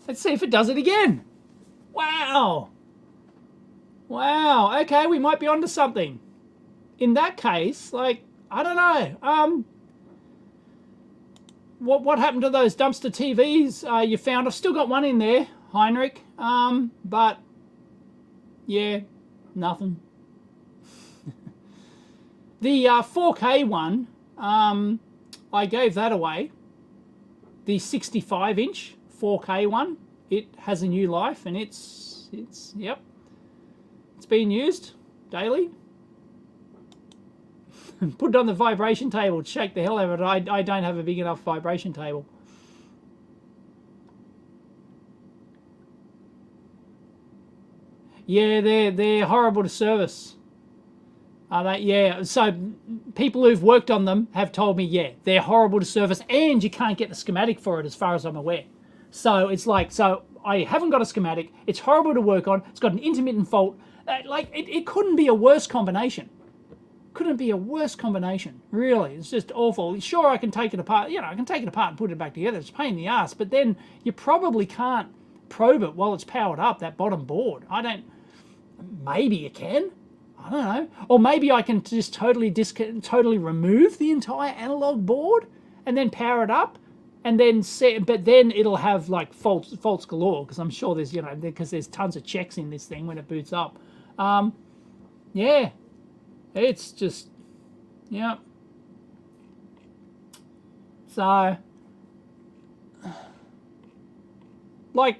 Let's see if it does it again. Wow. Wow. Okay, we might be onto something. In that case, like, I don't know. What happened to those dumpster TVs you found? I've still got one in there, Heinrich. But yeah, nothing. The 4K one, I gave that away. The 65-inch 4K one, it has a new life, and it's yep, it's being used daily. Put it on the vibration table to shake the hell out of it. I don't have a big enough vibration table. Yeah, they're horrible to service. Yeah, so people who've worked on them have told me, yeah, they're horrible to service, and you can't get the schematic for it as far as I'm aware. So it's like, so I haven't got a schematic. It's horrible to work on. It's got an intermittent fault. Like, it couldn't be a worse combination. Couldn't be a worse combination, really. It's just awful. Sure, I can take it apart. You know, I can take it apart and put it back together. It's a pain in the ass, but then you probably can't probe it while it's powered up, that bottom board. Maybe you can. I don't know. Or maybe I can just totally remove the entire analog board and then power it up, and then but then it'll have like faults galore, because I'm sure there's, you know, because there's tons of checks in this thing when it boots up. Yeah. It's just, yeah. So, like,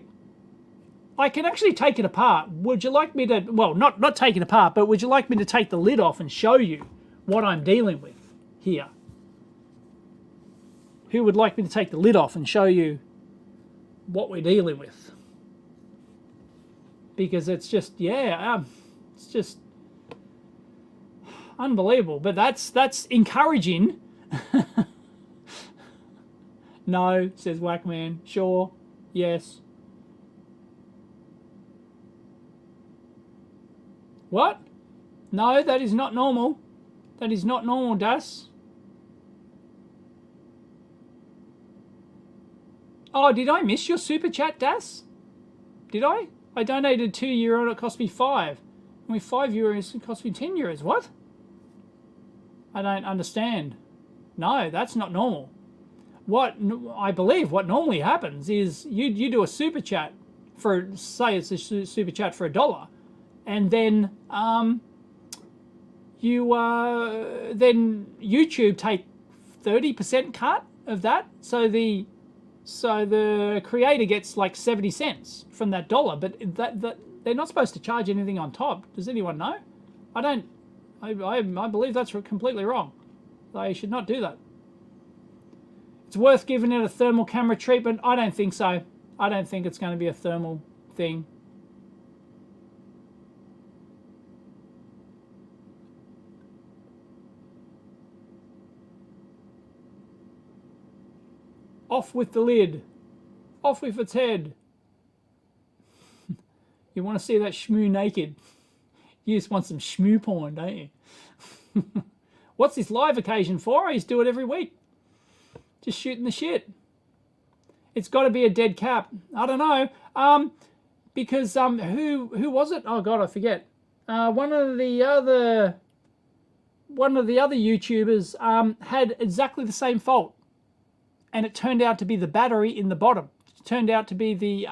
I can actually take it apart. Would you like me to, well, not take it apart, but would you like me to take the lid off and show you what I'm dealing with here? Who would like me to take the lid off and show you what we're dealing with? Because it's just, yeah, it's just unbelievable. But that's encouraging. No, says Whackman. Sure, yes. What? No, that is not normal. That is not normal, Das. Oh, did I miss your super chat, Das? Did I? I donated €2 and it cost me 5. And with €5 it cost me €10. What? I don't understand. No, that's not normal. What I believe what normally happens is you do a super chat for, say it's a super chat for $1, and then then YouTube take 30% cut of that, so the creator gets like 70 cents from that dollar, but that they're not supposed to charge anything on top. Does anyone know? I believe that's completely wrong. They should not do that. It's worth giving it a thermal camera treatment. I don't think so. I don't think it's going to be a thermal thing. Off with the lid. Off with its head. You want to see that shmoo naked? You just want some shmoo porn, don't you? What's this live occasion for? I used to do it every week. Just shooting the shit. It's got to be a dead cap. I don't know. Because who was it? Oh God, I forget. One of the other YouTubers had exactly the same fault, and it turned out to be the battery in the bottom. It turned out to be the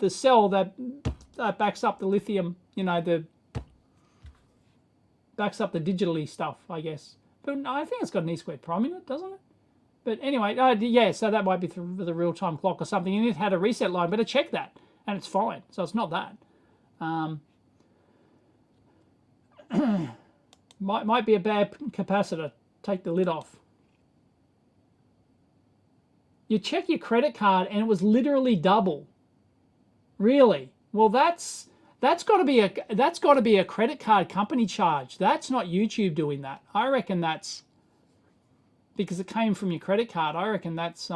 cell that backs up the lithium. You know, backs up the digitally stuff, I guess. But I think it's got an E² prime in it, doesn't it? But anyway, yeah, so that might be through the real-time clock or something. And it had a reset line, but I checked that, and it's fine. So it's not that. Might be a bad capacitor. Take the lid off. You check your credit card, and it was literally double. Really? Well, that's got to be a credit card company charge. That's not YouTube doing that. I reckon that's because it came from your credit card. I reckon that's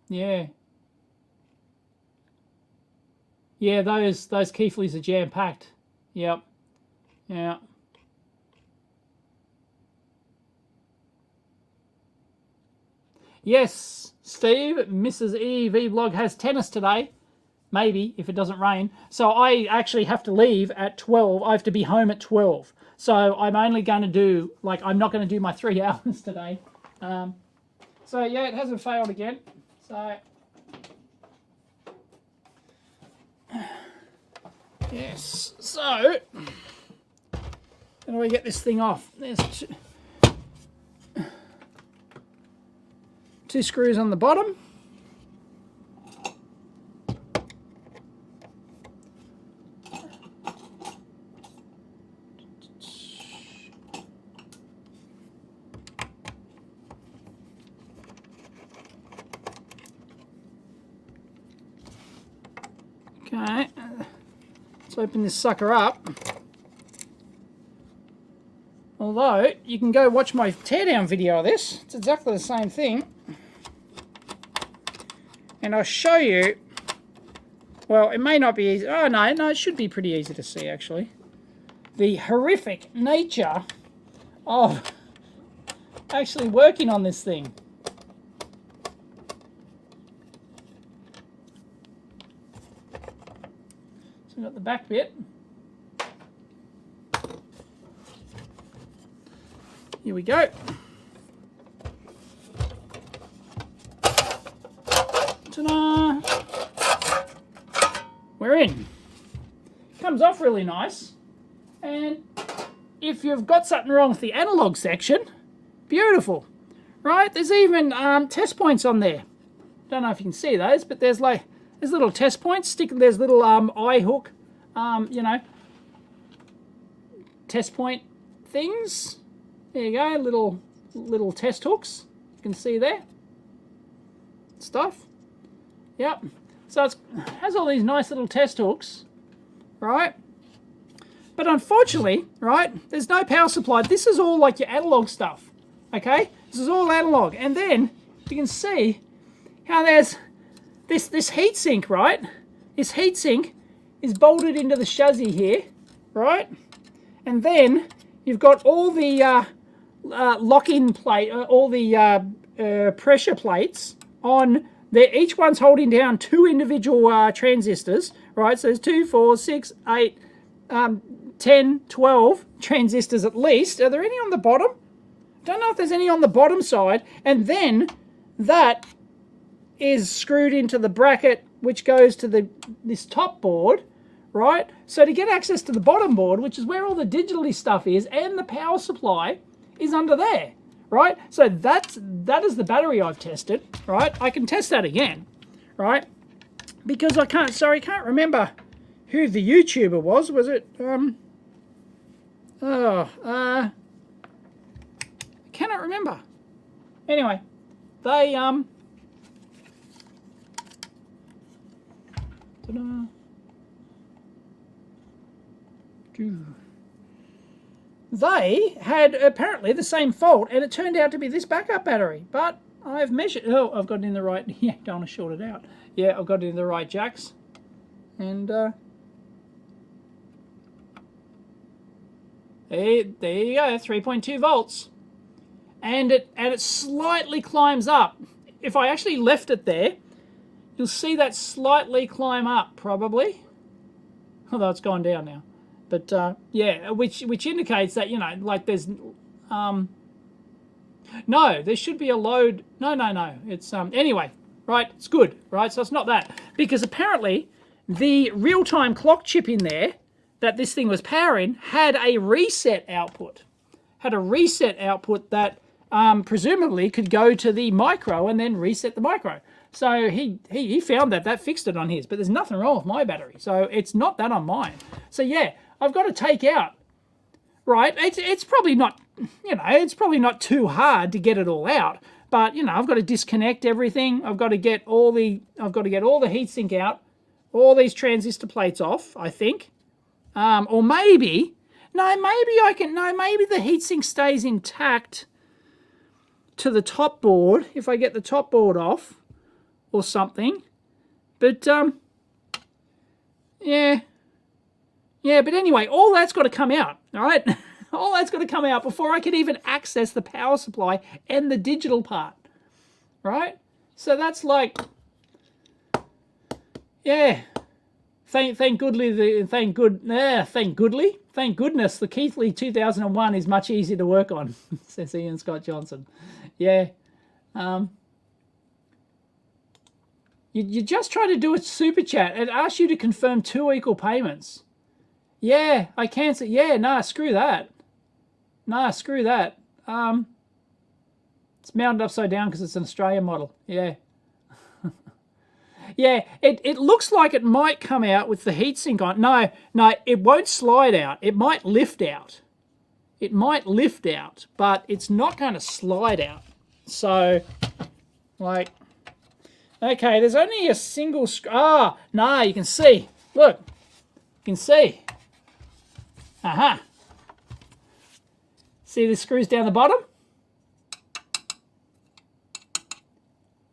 yeah. Yeah, those Keithley's are jam packed. Yep. Yeah. Yes, Steve, Mrs. EEVblog has tennis today. Maybe, if it doesn't rain. So I actually have to leave at 12. I have to be home at 12. So I'm only going to do, like, I'm not going to do my 3 hours today. So, yeah, it hasn't failed again. So, yes. So, how do I get this thing off? There's two screws on the bottom. Okay, let's open this sucker up. Although, you can go watch my teardown video of this. It's exactly the same thing. And I'll show you, well, it may not be easy. Oh, no, it should be pretty easy to see, actually. The horrific nature of actually working on this thing. So we've got the back bit. Here we go. Ta-da! We're in. Comes off really nice. And if you've got something wrong with the analog section, beautiful. Right? There's even test points on there. Don't know if you can see those, but there's little test points. There's little eye hook, you know, test point things. There you go, little test hooks. You can see there. Stuff. Yep. So it has all these nice little test hooks, right? But unfortunately, right, there's no power supply. This is all like your analog stuff, okay? This is all analog. And then you can see how there's this heatsink, right? This heatsink is bolted into the chassis here, right? And then you've got all the lock-in plate, all the pressure plates on there. Each one's holding down 2 individual transistors, right? So there's 2, 4, 6, 8, 10, 12 transistors at least. Are there any on the bottom? Don't know if there's any on the bottom side. And then that is screwed into the bracket which goes to this top board, right? So to get access to the bottom board, which is where all the digitally stuff is, and the power supply is under there, right? So that is the battery I've tested, right? I can test that again, right? Because I can't remember who the YouTuber was. Was it, I cannot remember. Anyway, they, ta-da. They had apparently the same fault, and it turned out to be this backup battery. But I've measured. Oh, I've got it in the right. Yeah, don't want to short it out. Yeah, I've got it in the right jacks, and there you go, 3.2 volts, and it slightly climbs up. If I actually left it there, you'll see that slightly climb up, probably. Although it's gone down now. But, yeah, which indicates that, you know, like there's... no, there should be a load... No. It's... anyway, right, it's good, right? So it's not that. Because apparently the real-time clock chip in there that this thing was powering had a reset output. Had a reset output that presumably could go to the micro and then reset the micro. So he found that fixed it on his, but there's nothing wrong with my battery. So it's not that on mine. So yeah, I've got to take out, right? It's probably not, you know, it's probably not too hard to get it all out. But you know, I've got to disconnect everything. I've got to get all the heatsink out, all these transistor plates off, I think. Or maybe, maybe the heatsink stays intact to the top board if I get the top board off or something. But yeah, but anyway, all that's got to come out, all right? All that's got to come out before I can even access the power supply and the digital part, right? So that's like, yeah. Thank goodness the Keithley 2001 is much easier to work on, says Ian Scott Johnson. Yeah. You just try to do a super chat. It asks you to confirm 2 equal payments. Yeah, I cancel. Yeah, nah, screw that. Nah, screw that. It's mounted upside down because it's an Australian model. Yeah. Yeah, it looks like it might come out with the heatsink on. No, it won't slide out. It might lift out. It might lift out, but it's not going to slide out. So, like, okay, there's only a single screw. Ah, no, you can see. Look, you can see. Aha. See the screws down the bottom?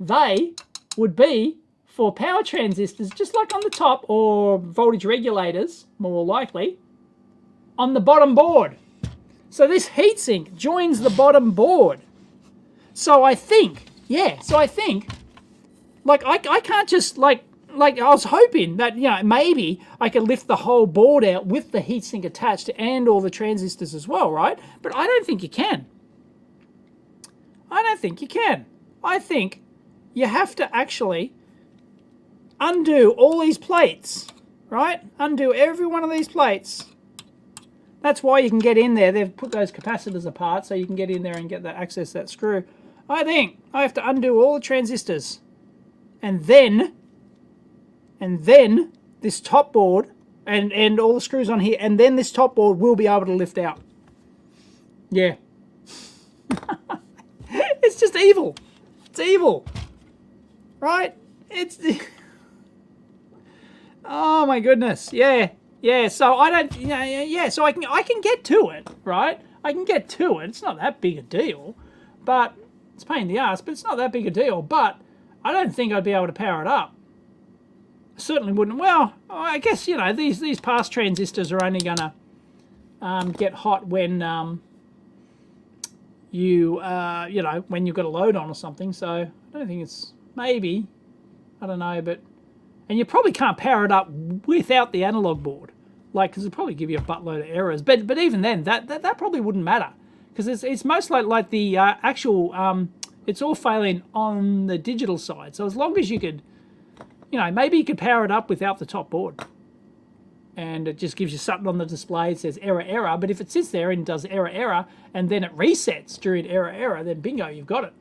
They would be for power transistors, just like on the top, or voltage regulators, more likely, on the bottom board. So this heatsink joins the bottom board. So I think, yeah, like I can't just, like I was hoping that, you know, maybe I could lift the whole board out with the heatsink attached and all the transistors as well, right? But I don't think you can. I don't think you can. I think you have to actually undo all these plates, right? Undo every one of these plates. That's why you can get in there. They've put those capacitors apart so you can get in there and get that access that screw. I think I have to undo all the transistors. And then this top board and all the screws on here, and then this top board will be able to lift out. Yeah. It's just evil. It's evil. Right? It's... Oh my goodness. Yeah. Yeah, so I don't, you know, yeah, so I can get to it, right? I can get to it. It's not that big a deal, but it's a pain in the ass, but it's not that big a deal. But I don't think I'd be able to power it up. I certainly wouldn't. Well, I guess, you know, these pass transistors are only going to get hot when you know, when you've got a load on or something. So I don't think it's, maybe, I don't know, but, and you probably can't power it up without the analog board, like, because it'll probably give you a buttload of errors. But even then, that probably wouldn't matter, because it's most like the actual it's all failing on the digital side. So as long as you could, you know, maybe you could power it up without the top board, and it just gives you something on the display. It says error. But if it sits there and does error, and then it resets during error, then bingo, you've got it.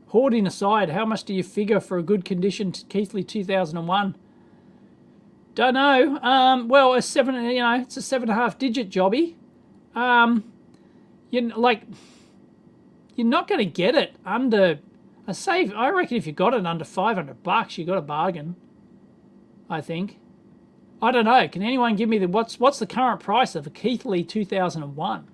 Hoarding aside, how much do you figure for a good condition Keithley 2001? Don't know. Well, it's a 7.5 digit jobby. You're not going to get it under. I reckon if you got it under $500, you got a bargain. I think. I don't know. Can anyone give me what's the current price of a Keithley 2001?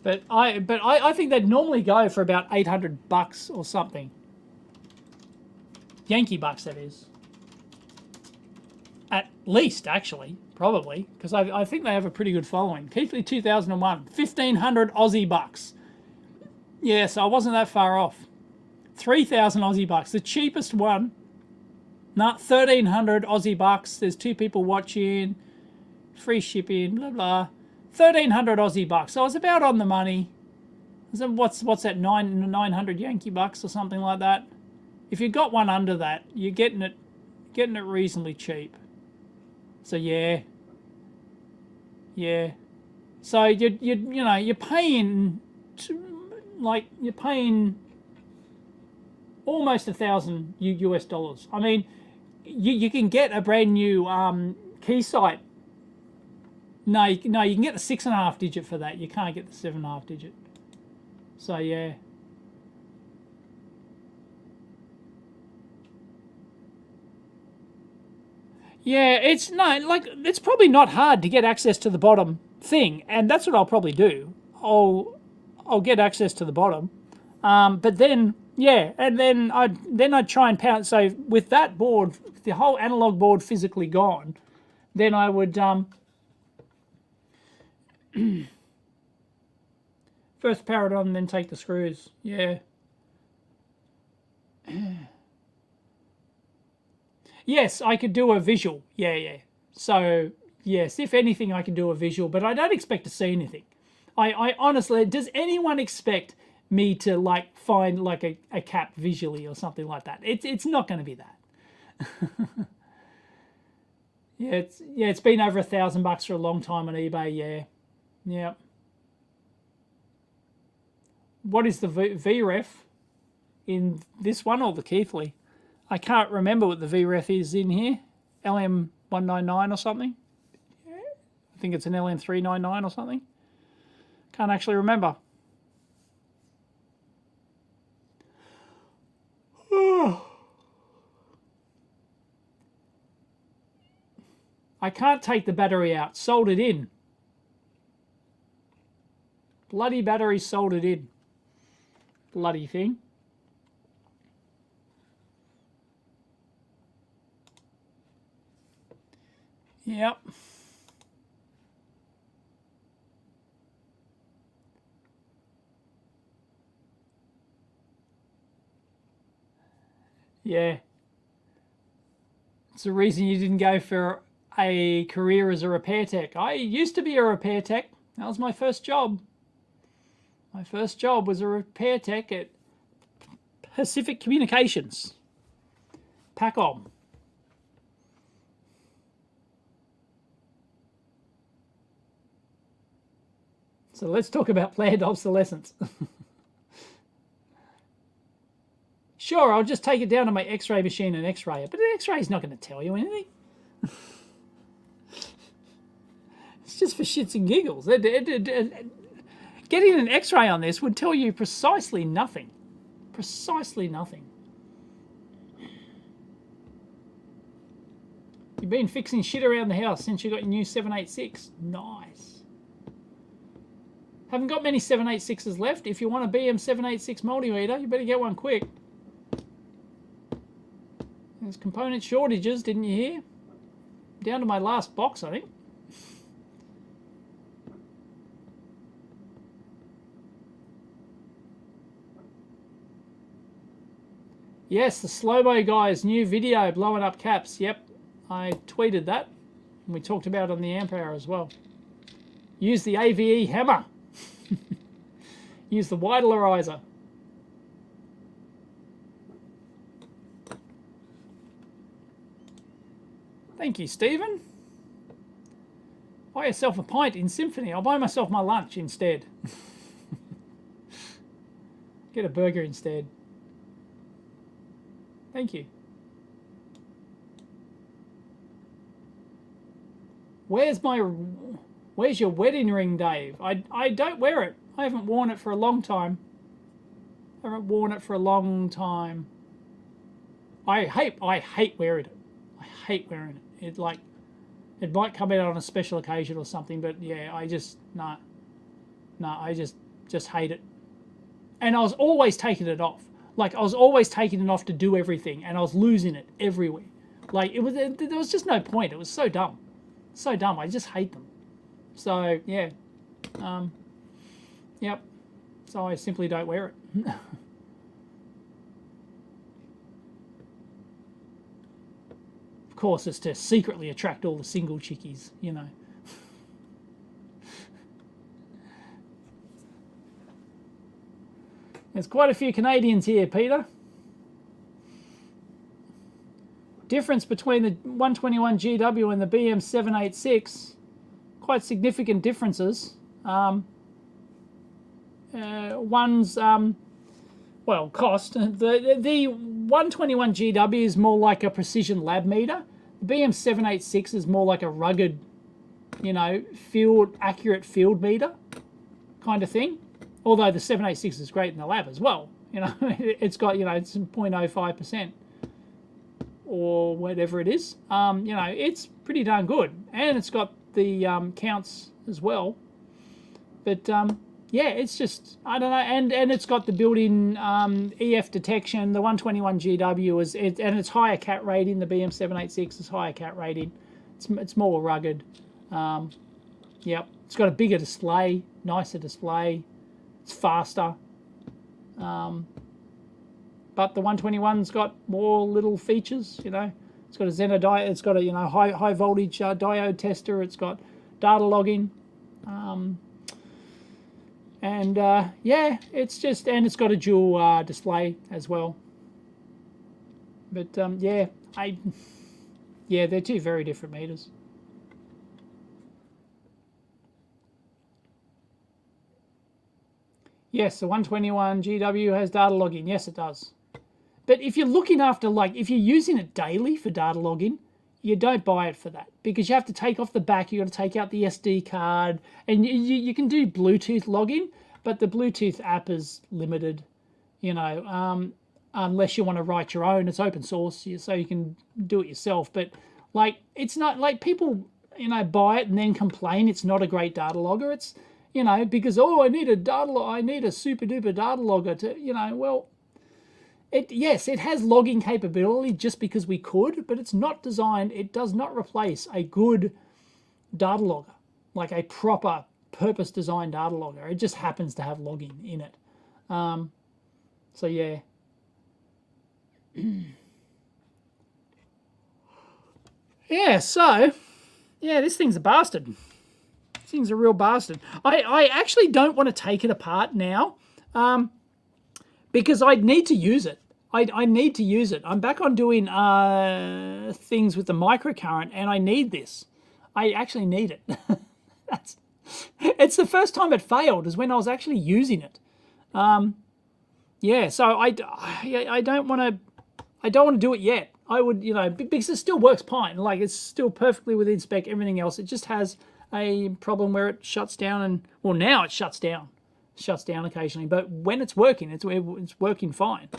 But I think they'd normally go for about $800 or something. Yankee bucks, that is. At least, actually, probably, because I think they have a pretty good following. Keithley 2001, 1,500 Aussie bucks. Yeah, so I wasn't that far off. 3,000 Aussie bucks, the cheapest one. Nah, 1,300 Aussie bucks. There's 2 people watching. Free shipping, blah blah. 1,300 Aussie bucks. So I was about on the money. So what's that, 900 Yankee bucks or something like that? If you got one under that, you're getting it reasonably cheap. So yeah. So you're paying almost $1,000 US dollars. I mean, you can get a brand new Keysight. No, you can get the 6.5 digit for that. You can't get the 7.5 digit. So yeah. Yeah, it's probably not hard to get access to the bottom thing, and that's what I'll probably do. I'll get access to the bottom. But then, yeah, and then I'd try and pound. So with that board, the whole analog board physically gone, then I would first power it on, then take the screws. Yeah. Yes, I could do a visual. Yeah, yeah. So yes, if anything, I can do a visual, but I don't expect to see anything. I honestly, does anyone expect me to like find like a cap visually or something like that? It's not going to be that. Yeah, it's been over $1,000 for a long time on eBay. Yeah, yeah. What is the VREF in this one or the Keithley? I can't remember what the VREF is in here. LM199 or something. I think it's an LM399 or something. Can't actually remember. I can't take the battery out. Soldered in. Bloody battery soldered in. Bloody thing. Yep. Yeah. It's the reason you didn't go for a career as a repair tech. I used to be a repair tech. That was my first job. My first job was a repair tech at Pacific Communications. PACOM. So let's talk about planned obsolescence. Sure, I'll just take it down to my X-ray machine and X-ray it, but an X-ray is not going to tell you anything. It's just for shits and giggles. Getting an X-ray on this would tell you precisely nothing. Precisely nothing. You've been fixing shit around the house since you got your new 786. Nice. Haven't got many 786s left. If you want a BM 786 multimeter, you better get one quick. There's component shortages, didn't you hear? Down to my last box, I think. Yes, the slow-mo guy's new video blowing up caps. Yep, I tweeted that. And we talked about it on the amp hour as well. Use the AVE hammer. Use the Widlerizer. Thank you, Stephen. Buy yourself a pint in Symphony. I'll buy myself my lunch instead. Get a burger instead. Thank you. Where's your wedding ring, Dave? I don't wear it. I haven't worn it for a long time. I haven't worn it for a long time. I hate wearing it. I hate wearing it. It might come out on a special occasion or something, but yeah, I just I just hate it. And I was always taking it off. Like I was always taking it off to do everything, and I was losing it everywhere. Like there was just no point. It was so dumb, so dumb. I just hate them. So yeah, yep. So I simply don't wear it. Of course, it's to secretly attract all the single chickies, you know. There's quite a few Canadians here, Peter. Difference between the 121 GW and the BM 786, quite significant differences. One's, well, cost. The 121 GW is more like a precision lab meter. The BM 786 is more like a rugged, you know, accurate field meter kind of thing. Although the 786 is great in the lab as well. You know, it's got, you know, it's 0.05% or whatever it is. You know, it's pretty darn good. And it's got the counts as well. But yeah, it's just, I don't know, and it's got the built-in EF detection. The 121 GW and it's higher cat rating. The BM786 is higher cat rating. It's more rugged. Yep, it's got a bigger display, nicer display. It's faster. But the 121's got more little features. You know, it's got a Xenon diode. It's got a high voltage diode tester. It's got data logging. And yeah, it's got a dual display as well. But yeah, they're two very different meters. Yes, the 121 GW has data logging. Yes, it does. But if you're looking after, like, if you're using it daily for data logging, you don't buy it for that, because you have to take off the back. You got to take out the SD card, and you can do Bluetooth login, but the Bluetooth app is limited. You know, unless you want to write your own. It's open source, so you can do it yourself. But like, it's not like people, you know, buy it and then complain it's not a great data logger. It's, you know, because, oh, I need a super duper data logger to, you know, well, yes, it has logging capability just because we could, but it's not designed, it does not replace a good data logger, like a proper purpose designed data logger. It just happens to have logging in it. So yeah. Yeah, so yeah, this thing's a bastard. This thing's a real bastard. I actually don't want to take it apart now, because I need to use it. I need to use it. I'm back on doing things with the microcurrent, and I need this. I actually need it. It's the first time it failed is when I was actually using it. Yeah, so I don't want to do it yet. I would, you know, because it still works fine. Like, it's still perfectly within spec, everything else. It just has a problem where it shuts down, and, well, now it shuts down. It shuts down occasionally, but when it's working, it's working fine,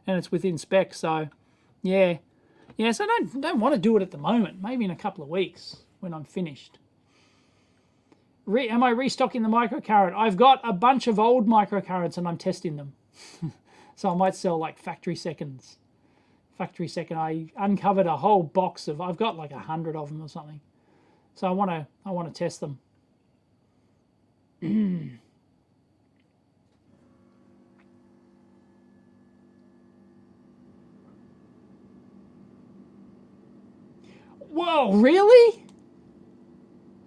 and it's within spec. So, yeah, so I don't want to do it at the moment. Maybe in a couple of weeks when I'm finished. Am I restocking the microcurrent? I've got a bunch of old microcurrents, and I'm testing them. So I might sell like factory seconds. Factory second. I uncovered a whole box of. I've got like 100 of them or something. So I want to test them. Whoa, really?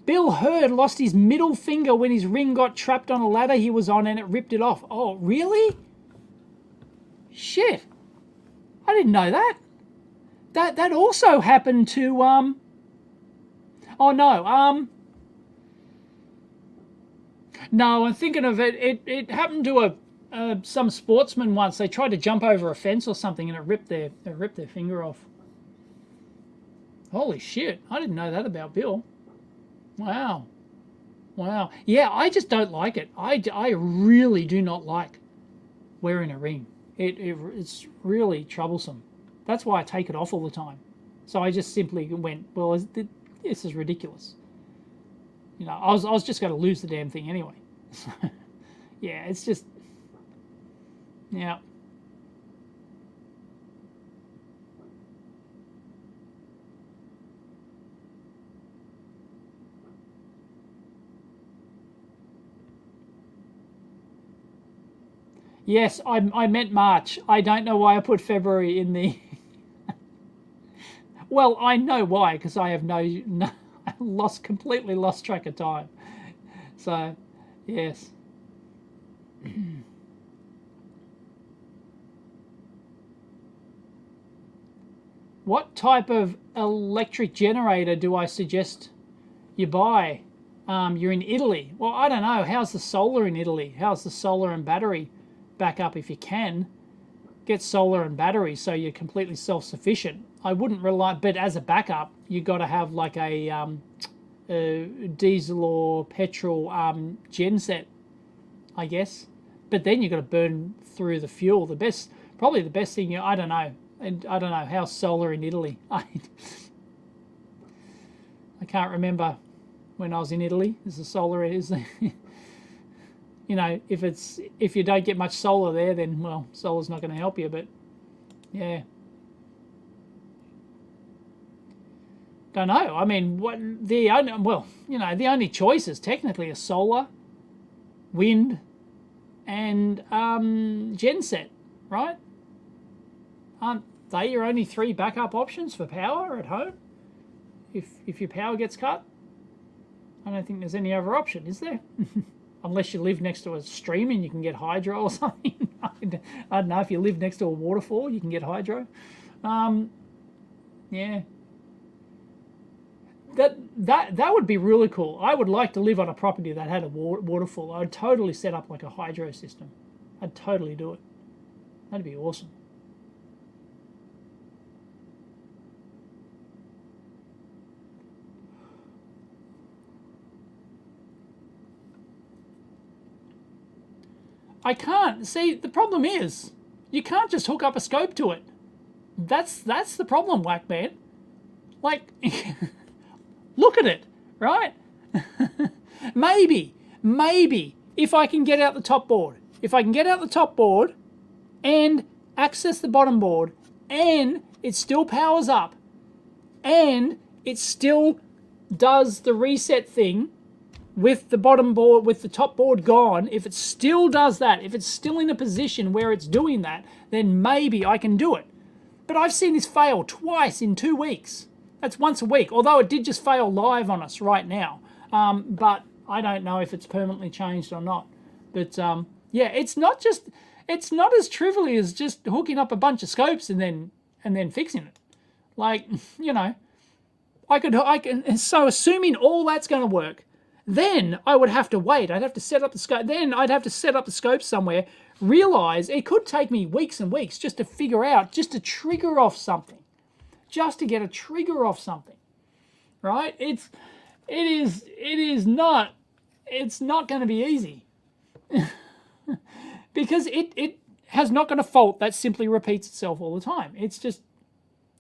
Bill Hurd lost his middle finger when his ring got trapped on a ladder he was on, and it ripped it off. Oh, really? Shit. I didn't know that. That also happened to oh no, no, I'm thinking of it. It happened to some sportsman once. They tried to jump over a fence or something, and it ripped their finger off. Holy shit! I didn't know that about Bill. Wow. Yeah, I just don't like it. I really do not like wearing a ring. It's really troublesome. That's why I take it off all the time. So I just simply went, well, this is ridiculous. You know, I was just going to lose the damn thing anyway. So, yeah, it's just, yeah. Yes, I meant March. I don't know why I put February in the... Well, I know why, because I have I completely lost track of time. So, yes. What type of electric generator do I suggest you buy? You're in Italy. Well, I don't know. How's the solar in Italy? How's the solar and battery backup? If you can get solar and battery, so you're completely self-sufficient. I wouldn't rely, but as a backup, you got to have like a diesel or petrol genset, I guess. But then you got to burn through the fuel. Probably the best thing. I don't know. And I don't know how solar in Italy. I can't remember when I was in Italy. Is the solar is? you know, if you don't get much solar there, then, well, solar's not going to help you. But yeah, don't know. I mean, the only choices technically are solar, wind, and genset, right? Aren't they your only 3 backup options for power at home? If your power gets cut, I don't think there's any other option, is there? Unless you live next to a stream and you can get hydro or something. I don't know, if you live next to a waterfall, you can get hydro. Yeah. That would be really cool. I would like to live on a property that had a waterfall. I would totally set up like a hydro system. I'd totally do it. That'd be awesome. I can't. See, the problem is, you can't just hook up a scope to it. That's the problem, Whack Man. Like, look at it, right? maybe, if I can get out the top board. If I can get out the top board and access the bottom board, and it still powers up, and it still does the reset thing, with the bottom board, with the top board gone, if it still does that, if it's still in a position where it's doing that, then maybe I can do it. But I've seen this fail twice in 2 weeks. That's once a week, although it did just fail live on us right now. But I don't know if it's permanently changed or not. But yeah, it's not as trivially as just hooking up a bunch of scopes and then fixing it. Like, you know, I can. So assuming all that's going to work, then I would have to wait. I'd have to set up the scope. Then I'd have to set up the scope somewhere, realize it could take me weeks and weeks just to figure out, just to trigger off something. Just to get a trigger off something. Right? It's not going to be easy. Because it has not got a fault that simply repeats itself all the time. It's just,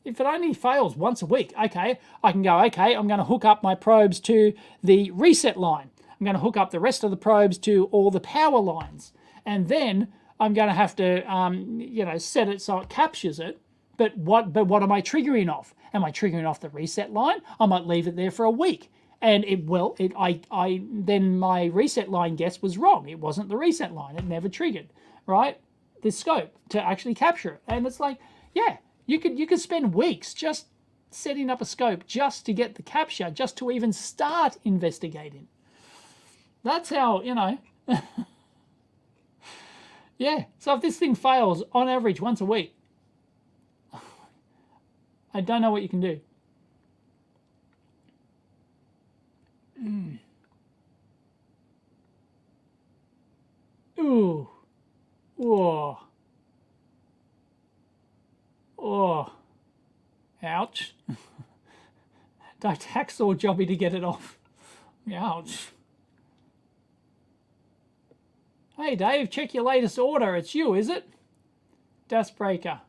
if it only fails once a week, okay, I can go, okay, I'm going to hook up my probes to the reset line. I'm going to hook up the rest of the probes to all the power lines. And then I'm going to have to, set it so it captures it. But what am I triggering off? Am I triggering off the reset line? I might leave it there for a week. And then my reset line guess was wrong. It wasn't the reset line. It never triggered, right? The scope to actually capture it. And it's like, yeah, you could spend weeks just setting up a scope just to get the capture, just to even start investigating. That's how, yeah. So if this thing fails on average once a week, I don't know what you can do. Ooh. Whoa. Oh. Ouch. Don't hacksaw jobby to get it off. Ouch. Hey Dave, check your latest order. It's you, is it? Dust breaker.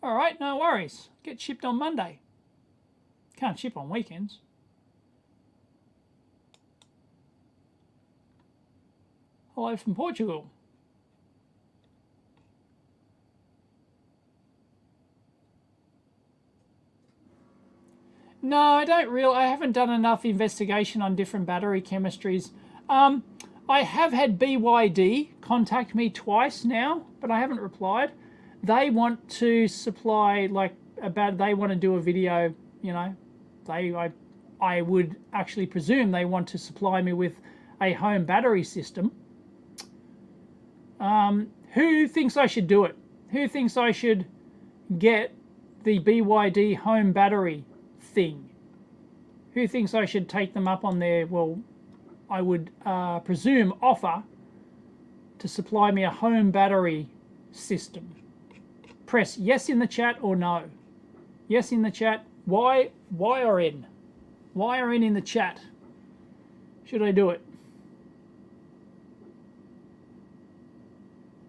Alright, no worries. Get shipped on Monday. Can't ship on weekends. Hello from Portugal. No, I haven't done enough investigation on different battery chemistries. I have had BYD contact me twice now, but I haven't replied. They want to supply, they want to do a video, I would actually presume they want to supply me with a home battery system. Who thinks I should do it? Who thinks I should get the BYD home battery thing? Who thinks I should take them up on their, well, I would presume, offer to supply me a home battery system? Press yes in the chat or no. Yes in the chat. Y or N? Y or N in the chat. Should I do it?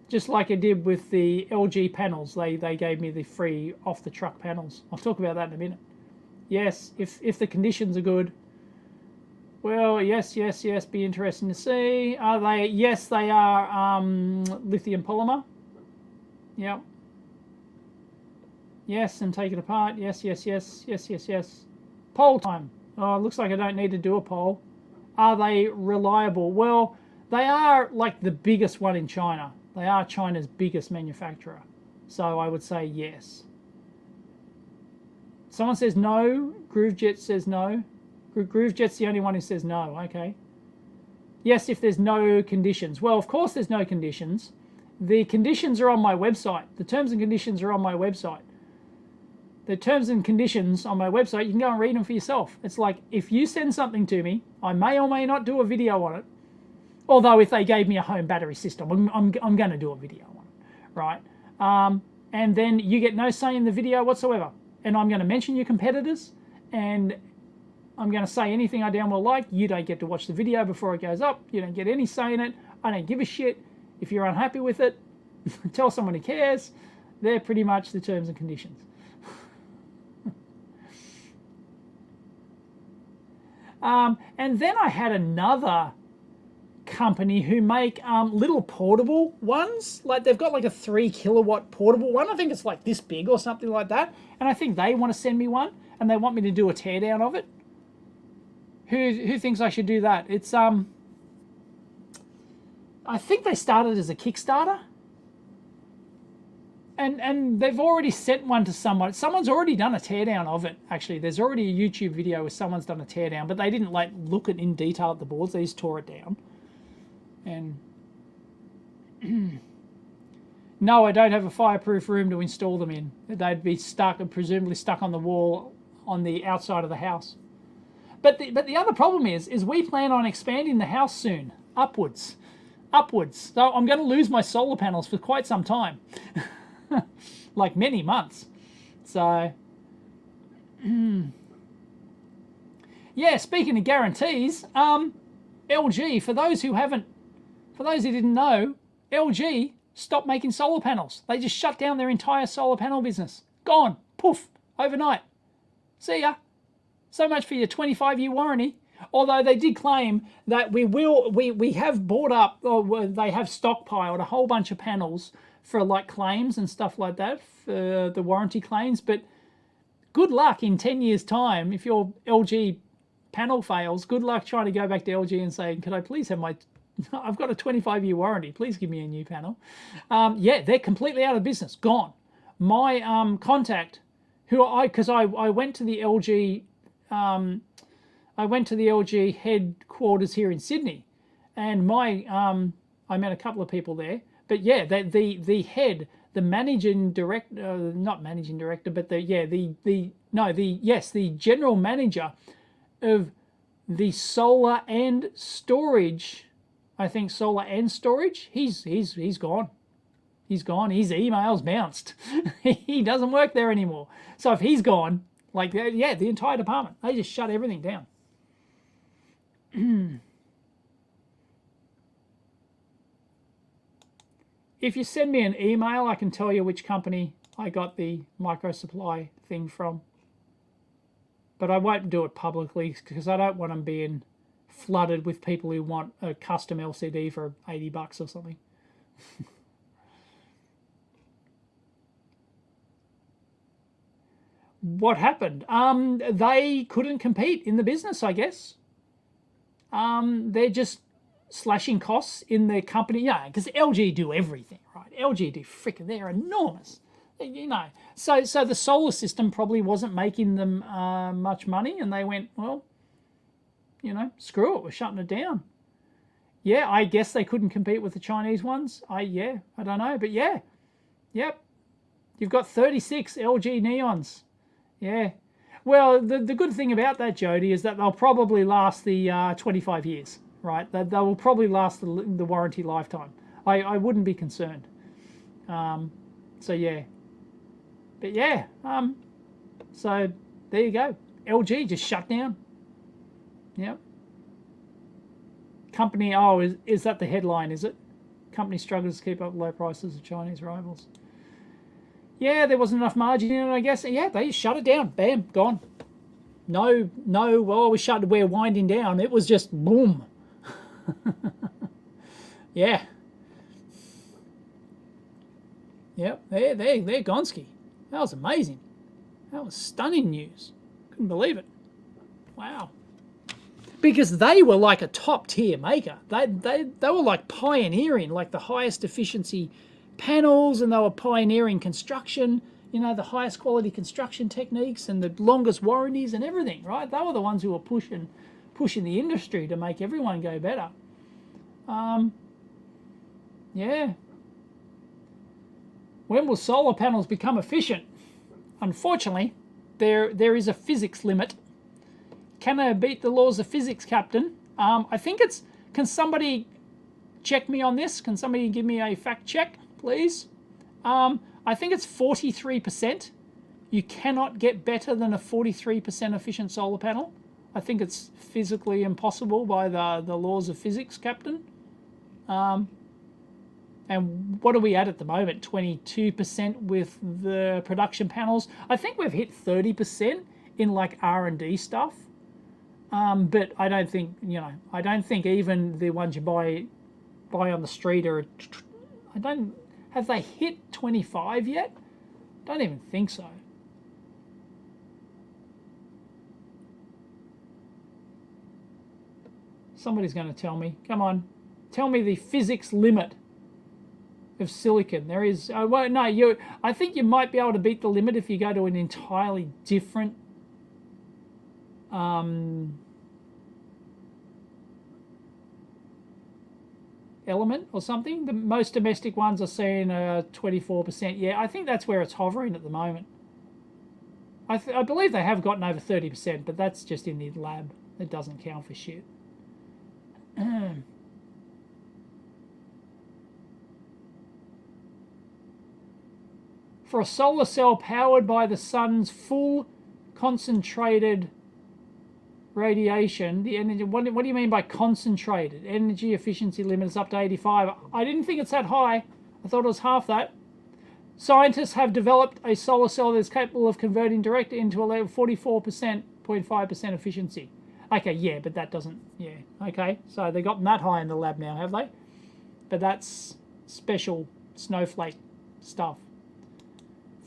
Just like I did with the LG panels. They gave me the free off-the-truck panels. I'll talk about that in a minute. Yes, if the conditions are good. Well, yes, yes, yes. Be interesting to see. Are they? Yes, they are. Lithium polymer. Yep. Yes, and take it apart. Yes, yes, yes, yes, yes, yes. Poll time. Oh, it looks like I don't need to do a poll. Are they reliable? Well, they are like the biggest one in China. They are China's biggest manufacturer. So I would say yes. Someone says no. GrooveJet says no. GrooveJet's the only one who says no. Okay. Yes, if there's no conditions. Well, of course there's no conditions. The conditions are on my website. The terms and conditions are on my website. The terms and conditions on my website, you can go and read them for yourself. It's like, if you send something to me, I may or may not do a video on it. Although if they gave me a home battery system, I'm going to do a video on it, right? And then you get no say in the video whatsoever. And I'm going to mention your competitors, and I'm going to say anything I damn well like. You don't get to watch the video before it goes up. You don't get any say in it. I don't give a shit. If you're unhappy with it, tell someone who cares. They're pretty much the terms and conditions. And then I had another company who make little portable ones. Like, they've got like a 3 kilowatt portable one. I think it's like this big or something like that. And I think they want to send me one, and they want me to do a teardown of it. Who thinks I should do that? It's I think they started as a Kickstarter. And they've already sent one to someone. Someone's already done a teardown of it, actually. There's already a YouTube video where someone's done a teardown, but they didn't like look at in detail at the boards. They just tore it down. And no, I don't have a fireproof room to install them in. They'd be stuck, presumably stuck on the wall on the outside of the house. But the other problem is we plan on expanding the house soon, upwards. So I'm going to lose my solar panels for quite some time. Like many months. So yeah, speaking of guarantees, LG, for those who didn't know, LG stopped making solar panels. They just shut down their entire solar panel business. Gone. Poof. Overnight. See ya. So much for your 25-year warranty. Although they did claim that we have bought up, or they have stockpiled a whole bunch of panels for like claims and stuff like that, for the warranty claims. But good luck in 10 years' time if your LG panel fails. Good luck trying to go back to LG and saying, could I please have I've got a 25-year warranty. Please give me a new panel. Yeah, they're completely out of business. Gone. My contact, because I went to the LG, I went to the LG headquarters here in Sydney, and I met a couple of people there. But yeah, the head, the managing director, not managing director, but the general manager of the solar and storage. I think solar and storage. He's gone. He's gone. His emails bounced. He doesn't work there anymore. So if he's gone, like, yeah, the entire department, they just shut everything down. If you send me an email, I can tell you which company I got the micro supply thing from. But I won't do it publicly because I don't want them being flooded with people who want a custom LCD for $80 or something. What happened? They couldn't compete in the business, I guess. They're just slashing costs in their company. Yeah, because LG do everything, right? LG do freaking, they're enormous. You know, so the solar system probably wasn't making them much money, and they went, well, you know, screw it, we're shutting it down. Yeah, I guess they couldn't compete with the Chinese ones. I don't know, but yeah, yep, you've got 36 LG Neons. Yeah, well, the good thing about that, Jody, is that they'll probably last the 25 years, right? They will probably last the warranty lifetime. I wouldn't be concerned. So yeah. But yeah, so there you go. LG just shut down. Yep. Company, is that the headline, is it? Company struggles to keep up with low prices of Chinese rivals. Yeah, there wasn't enough margin in it, I guess. Yeah, they shut it down. Bam, gone. no, well, we started, we're winding down. It was just boom. Yeah. Yep, they're Gonski. That was amazing. That was stunning news. Couldn't believe it. Wow. Because they were like a top tier maker. They were like pioneering, like the highest efficiency panels, and they were pioneering construction, you know, the highest quality construction techniques and the longest warranties and everything, right? They were the ones who were pushing the industry to make everyone go better. Yeah. When will solar panels become efficient? Unfortunately, there is a physics limit. Can I beat the laws of physics, Captain? I think it's... Can somebody check me on this? Can somebody give me a fact check, please? I think it's 43%. You cannot get better than a 43% efficient solar panel. I think it's physically impossible by the laws of physics, Captain. And what are we at the moment? 22% with the production panels. I think we've hit 30% in like R&D stuff. But I don't think, you know, I don't think even the ones you buy on the street are, have they hit 25 yet? Don't even think so. Somebody's going to tell me. Come on. Tell me the physics limit of silicon. There is, well, no, I think you might be able to beat the limit if you go to an entirely different element or something. The most domestic ones are saying 24%. Yeah, I think that's where it's hovering at the moment. I believe they have gotten over 30%, but that's just in the lab. It doesn't count for shit. For a solar cell powered by the sun's full concentrated radiation, the energy, what do you mean by concentrated? Energy efficiency limit is up to 85. I didn't think it's that high. I thought it was half that. Scientists have developed a solar cell that is capable of converting direct into a 44%, 0.5% efficiency. Okay, yeah, but that doesn't, yeah. Okay, so they've gotten that high in the lab now, have they? But that's special snowflake stuff.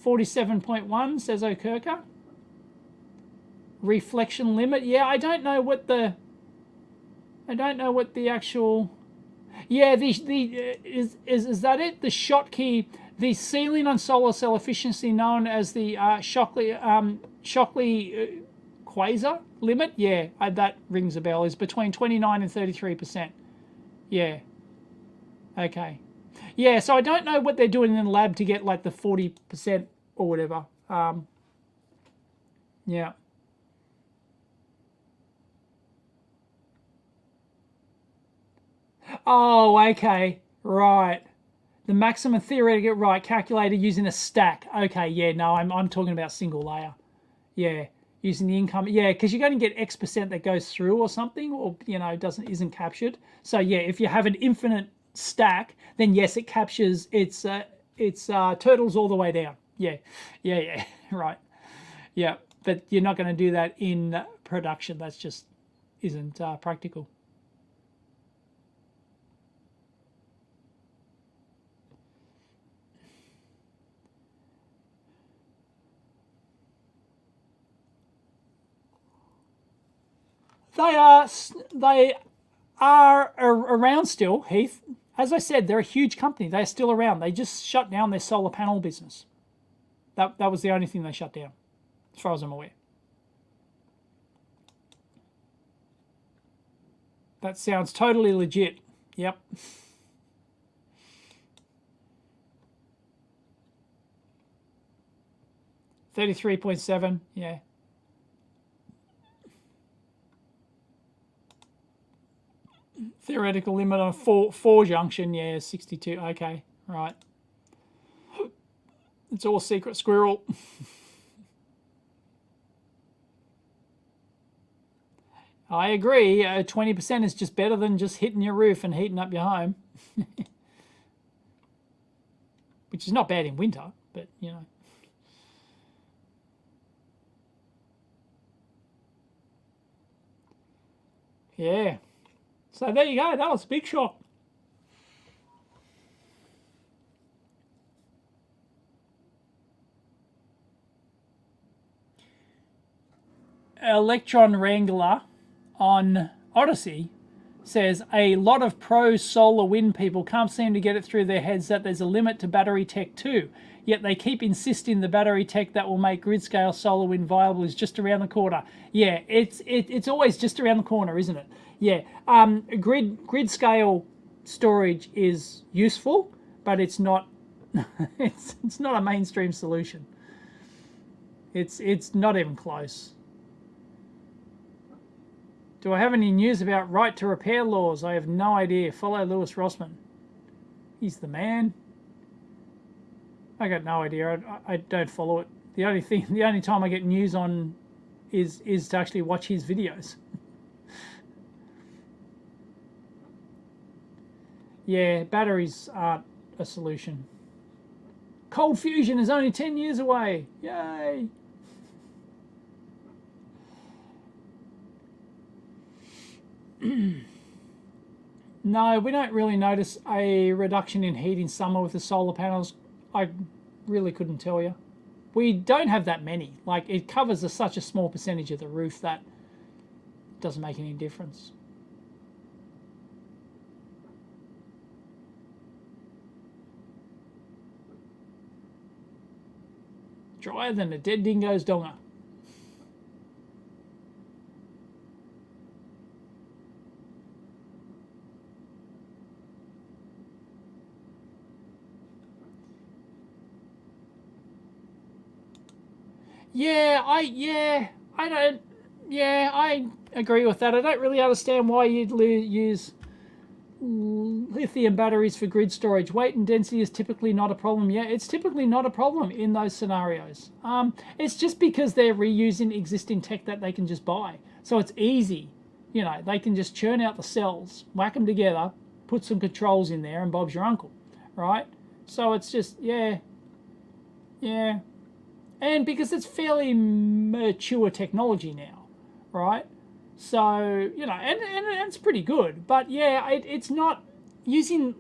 47.1 says Okerka. Reflection limit. Yeah, I don't know what the actual. Yeah, is that it? The Schottky, the ceiling on solar cell efficiency known as the Shockley quasar limit. Yeah, that rings a bell. Is between 29 and 33%. Yeah. Okay. Yeah, so I don't know what they're doing in the lab to get like the 40% or whatever. Yeah. Oh, okay. Right. The maximum theoretical, right, calculated using a stack. Okay, yeah, no, I'm talking about single layer. Yeah, using the income. Yeah, because you're going to get X% that goes through or something, or, you know, isn't captured. So, yeah, if you have an infinite stack, then yes, it captures its turtles all the way down. Yeah, right. Yeah, but you're not going to do that in production. That's just isn't practical. They are around still, Heath. As I said, they're a huge company. They're still around. They just shut down their solar panel business. That was the only thing they shut down, as far as I'm aware. That sounds totally legit. Yep. $33.7, yeah. Theoretical limit on four junction, yeah, 62. Okay, right. It's all secret squirrel. I agree. 20% is just better than just hitting your roof and heating up your home. Which is not bad in winter, but, you know. Yeah. So there you go. That was a big shock. Electron Wrangler on Odyssey says a lot of pro solar wind people can't seem to get it through their heads that there's a limit to battery tech too. Yet they keep insisting the battery tech that will make grid scale solar wind viable is just around the corner. Yeah, it's always just around the corner, isn't it? Yeah, grid scale storage is useful, but it's not it's not a mainstream solution. It's not even close. Do I have any news about right to repair laws? I have no idea. Follow Lewis Rossman. He's the man. I got no idea. I don't follow it. The only time I get news on is to actually watch his videos. Yeah, batteries aren't a solution. Cold fusion is only 10 years away. Yay! No, we don't really notice a reduction in heat in summer with the solar panels. I really couldn't tell you. We don't have that many. Like, it covers such a small percentage of the roof that it doesn't make any difference. Drier than a dead dingo's donger. I agree with that. I don't really understand why you'd use lithium batteries for grid storage. Weight and density is typically not a problem. Yeah, it's typically not a problem in those scenarios. It's just because they're reusing existing tech that they can just buy. So it's easy. You know, they can just churn out the cells, whack them together, put some controls in there, and Bob's your uncle, right? So it's just, yeah. And because it's fairly mature technology now, right? So, you know, and it's pretty good. But, yeah, it's not using,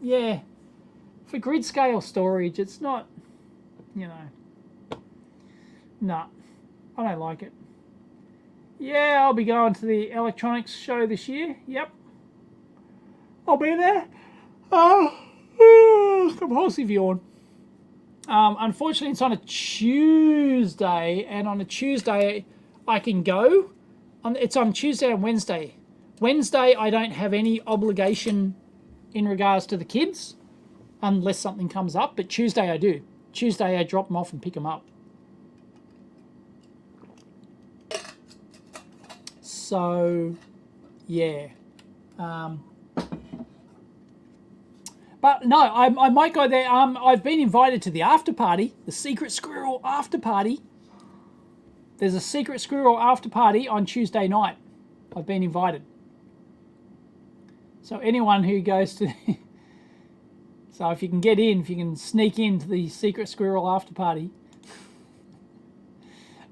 for grid scale storage, it's not, you know, no, I don't like it. Yeah, I'll be going to the electronics show this year. Yep. I'll be there. Compulsive yawn. Unfortunately, it's on a Tuesday, and on a Tuesday, I can go. It's on Tuesday and Wednesday. Wednesday, I don't have any obligation in regards to the kids, unless something comes up, but Tuesday I do. Tuesday, I drop them off and pick them up. So, yeah. But no, I might go there. I've been invited to the after party, the Secret Squirrel after party. There's a Secret Squirrel after party on Tuesday night. I've been invited. So anyone who goes to... So if you can get in, if you can sneak into the Secret Squirrel after party.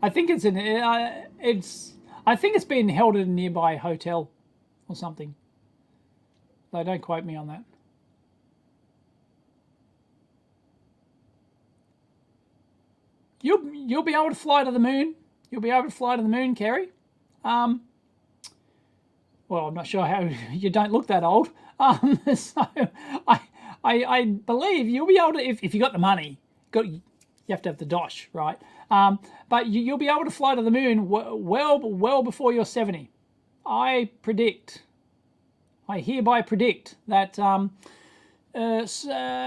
I think it's being held at a nearby hotel or something. So don't quote me on that. You'll be able to fly to the moon. You'll be able to fly to the moon, Kerry. Well, I'm not sure how you don't look that old. So I believe you'll be able to, if you got the money, you have to have the dosh, right? But you'll be able to fly to the moon well before you're 70. I hereby predict that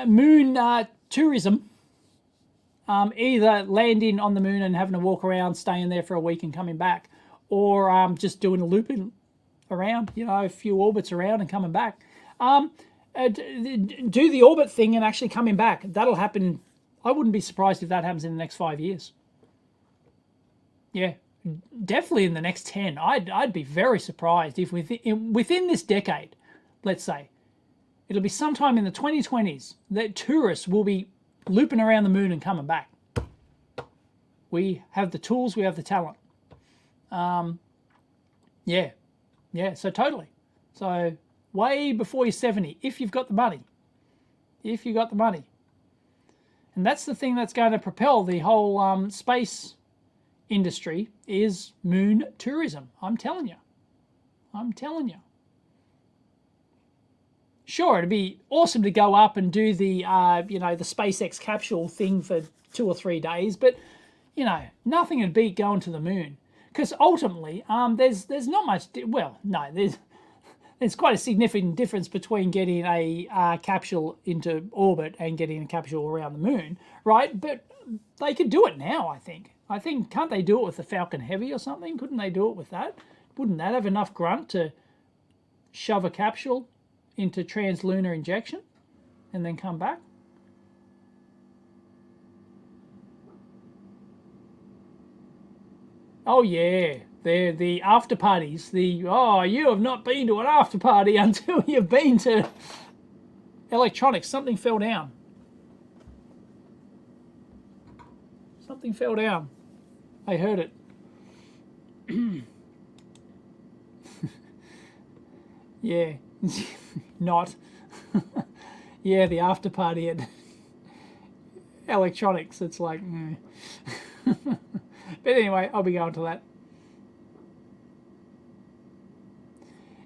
moon tourism, either landing on the moon and having to walk around, staying there for a week and coming back, or just doing a looping around, you know, a few orbits around and coming back. Do the orbit thing and actually coming back. That'll happen. I wouldn't be surprised if that happens in the next 5 years. Yeah, definitely in the next 10. I'd be very surprised if within this decade, let's say, it'll be sometime in the 2020s that tourists will be looping around the moon and coming back. We have the tools, we have the talent. Yeah, Yeah, so totally. So way before you're 70, if you've got the money. If you've got the money. And that's the thing that's going to propel the whole space industry is moon tourism. I'm telling you. I'm telling you. Sure, it'd be awesome to go up and do the, you know, the SpaceX capsule thing for 2 or 3 days, but, you know, nothing would beat going to the moon. Because ultimately, there's not much, well, no, there's quite a significant difference between getting a capsule into orbit and getting a capsule around the moon, right? But they could do it now, I think. Can't they do it with the Falcon Heavy or something? Couldn't they do it with that? Wouldn't that have enough grunt to shove a capsule into translunar injection and then come back? Oh yeah, they're the after parties. Oh, you have not been to an after party until you've been to electronics. Something fell down. Something fell down. I heard it. Yeah, not. Yeah, the after party at electronics. It's like, but anyway, I'll be going to that.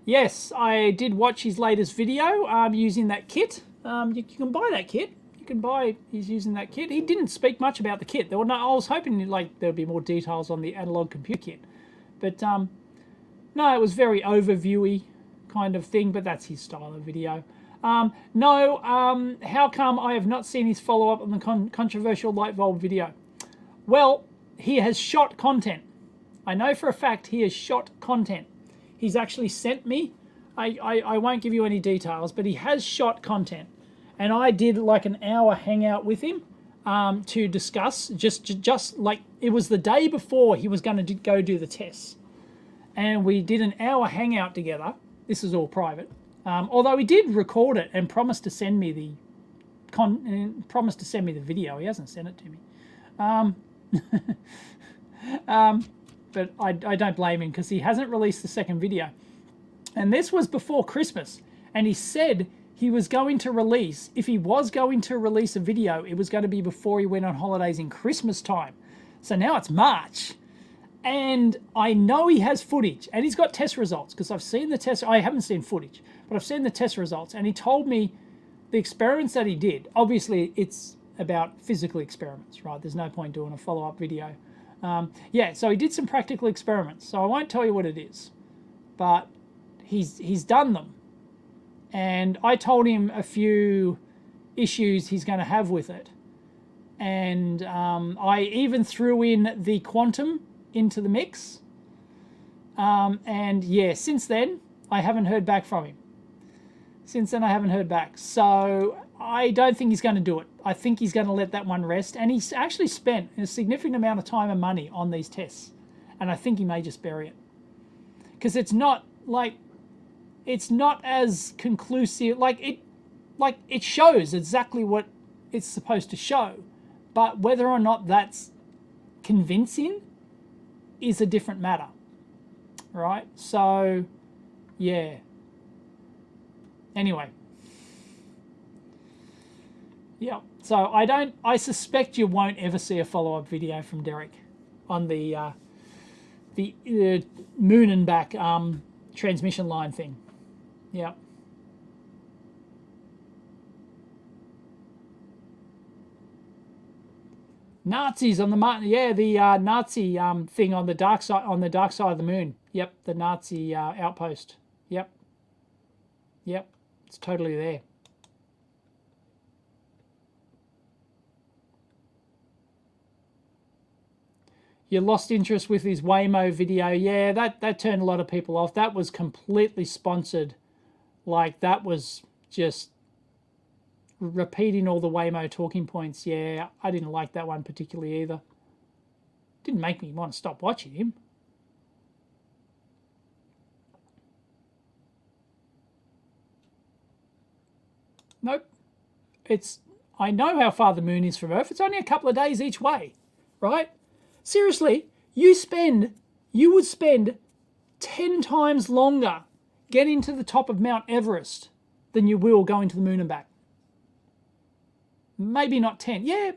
Yes, I did watch his latest video using that kit. You can buy that kit. You can buy, he's using that kit. He didn't speak much about the kit. There were no, I was hoping like there'd be more details on the analog computer kit. But no, it was very overviewy kind of thing, but that's his style of video. No, how come I have not seen his follow-up on the controversial light bulb video? Well, he has shot content. I know for a fact he has shot content. He's actually sent me, I won't give you any details, but he has shot content. And I did like an hour hangout with him to discuss, just like, it was the day before he was going to go do the tests. And we did an hour hangout together. This is all private. Although he did record it and promised to send me the video. He hasn't sent it to me. But I don't blame him because he hasn't released the second video. And this was before Christmas. And he said he was going to release, if he was going to release a video, it was going to be before he went on holidays in Christmas time. So now it's March. And I know he has footage. And he's got test results because I've seen the test. I haven't seen footage, but I've seen the test results. And he told me the experiments that he did. Obviously, it's about physical experiments, right? There's no point doing a follow-up video. Yeah, so he did some practical experiments. So I won't tell you what it is, but he's done them. And I told him a few issues he's going to have with it. And I even threw in the quantum into the mix. And yeah, since then, I haven't heard back from him. Since then, I haven't heard back. So I don't think he's going to do it. I think he's going to let that one rest. And he's actually spent a significant amount of time and money on these tests. And I think he may just bury it. Because it's not like, it's not as conclusive. Like it shows exactly what it's supposed to show. But whether or not that's convincing is a different matter. Right? So, yeah. Anyway. Yeah. So I suspect you won't ever see a follow-up video from Derek on the moon and back transmission line thing. Yeah. Nazis on the Nazi thing on the dark side of the moon. Yep, the Nazi outpost. Yep. It's totally there. You lost interest with his Waymo video. Yeah, that turned a lot of people off. That was completely sponsored. Like, that was just repeating all the Waymo talking points. Yeah, I didn't like that one particularly either. Didn't make me want to stop watching him. Nope. I know how far the moon is from Earth. It's only a couple of days each way, right? Seriously, you would spend 10 times longer getting to the top of Mount Everest than you will going to the moon and back. Maybe not 10. Yeah,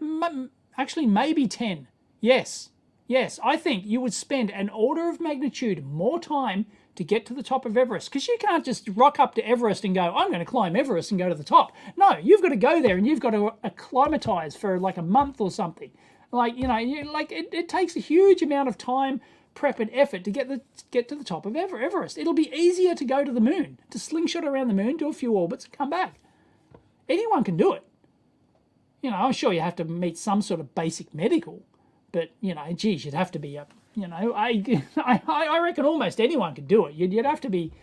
actually maybe 10. Yes. Yes, I think you would spend an order of magnitude more time to get to the top of Everest, because you can't just rock up to Everest and go, I'm going to climb Everest and go to the top. No, you've got to go there and you've got to acclimatize for like a month or something. Like, you know, it takes a huge amount of time, prep and effort to get to the top of Everest. It'll be easier to go to the moon, to slingshot around the moon, do a few orbits and come back. Anyone can do it. You know, I'm sure you have to meet some sort of basic medical, but, you know, geez, you'd have to be you know, I reckon almost anyone could do it. You'd have to be,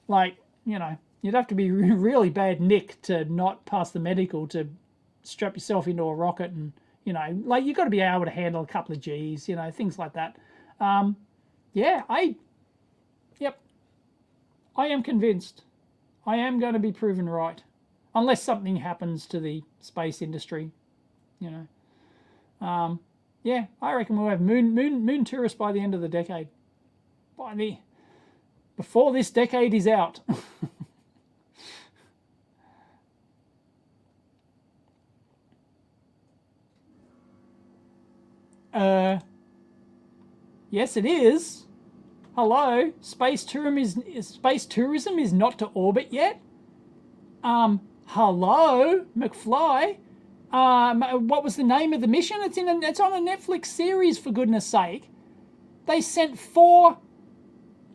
like, you know, you'd have to be really bad nick to not pass the medical to strap yourself into a rocket and, you know, like, you've got to be able to handle a couple of G's, you know, things like that. Yeah, yep, I am convinced. I am going to be proven right, unless something happens to the space industry, you know. Yeah, I reckon we'll have moon tourists by the end of the decade. Before this decade is out. Yes, it is. Hello, space tourism is not to orbit yet. Hello, McFly. What was the name of the mission? It's on a Netflix series, for goodness sake. They sent 4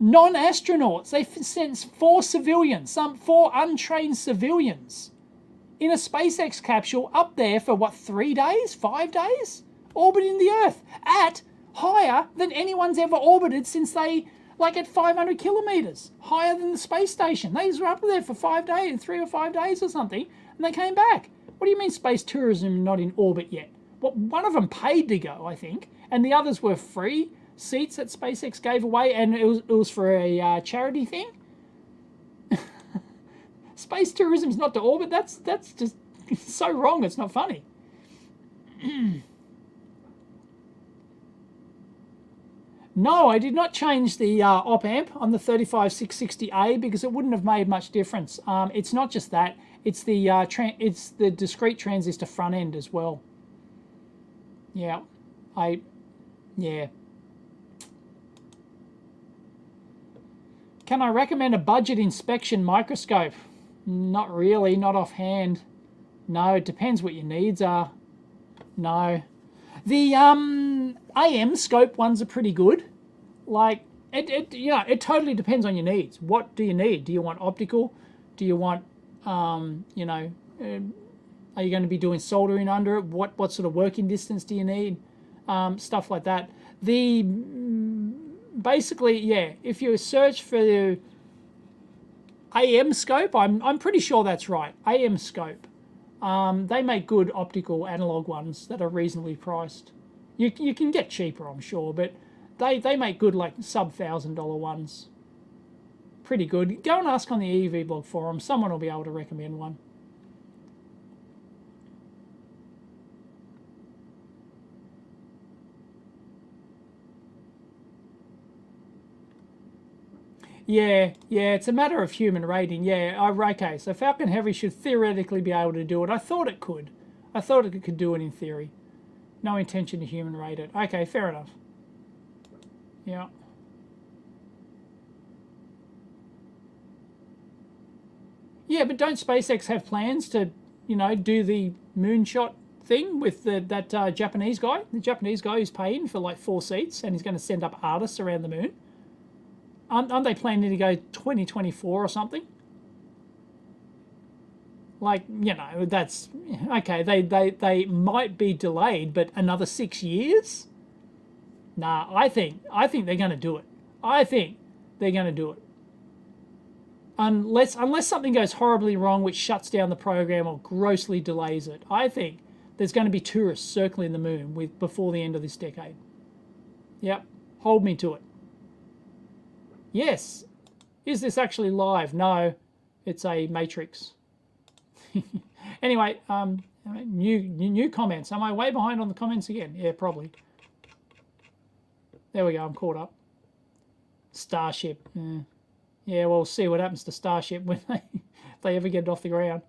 non-astronauts. They sent 4 civilians, 4 untrained civilians, in a SpaceX capsule up there for what, 3 days, 5 days, orbiting the Earth at higher than anyone's ever orbited since they, like, at 500 kilometers, higher than the space station. They were up there for 5 days, 3 or 5 days or something, and they came back. What do you mean space tourism not in orbit yet? Well, one of them paid to go, I think, and the others were free seats that SpaceX gave away, and it was for a charity thing. Space tourism's not to orbit. That's just so wrong. It's not funny. No, I did not change the op amp on the 35660A because it wouldn't have made much difference. It's not just that. It's the discrete transistor front end as well. Yeah, yeah. Can I recommend a budget inspection microscope? Not really, not offhand. No, it depends what your needs are. No. The AM scope ones are pretty good. Like, it totally depends on your needs. What do you need? Do you want optical? Do you want you know, are you going to be doing soldering under it? What sort of working distance do you need? Stuff like that. Basically, yeah, if you search for the AM scope, I'm pretty sure that's right. AM scope. They make good optical analog ones that are reasonably priced. You can get cheaper, I'm sure, but they make good, like, sub $1,000 ones. Pretty good. Go and ask on the EEVblog forum. Someone will be able to recommend one. Yeah, it's a matter of human rating. Yeah, okay, so Falcon Heavy should theoretically be able to do it. I thought it could. I thought it could do it in theory. No intention to human rate it. Okay, fair enough. Yeah. Yeah, but don't SpaceX have plans to, you know, do the moonshot thing with that Japanese guy? The Japanese guy who's paying for like 4 seats and he's going to send up artists around the moon? Aren't they planning to go 2024 or something? Like, you know, that's okay. They might be delayed, but another 6 years? Nah, I think they're going to do it. I think they're going to do it. Unless something goes horribly wrong, which shuts down the program or grossly delays it. I think there's going to be tourists circling the moon before the end of this decade. Yep, hold me to it. Yes. Is this actually live? No, it's a matrix. Anyway, new comments. Am I way behind on the comments again? Yeah, probably. There we go. I'm caught up. Starship. Yeah, well, we'll see what happens to Starship when if they ever get it off the ground.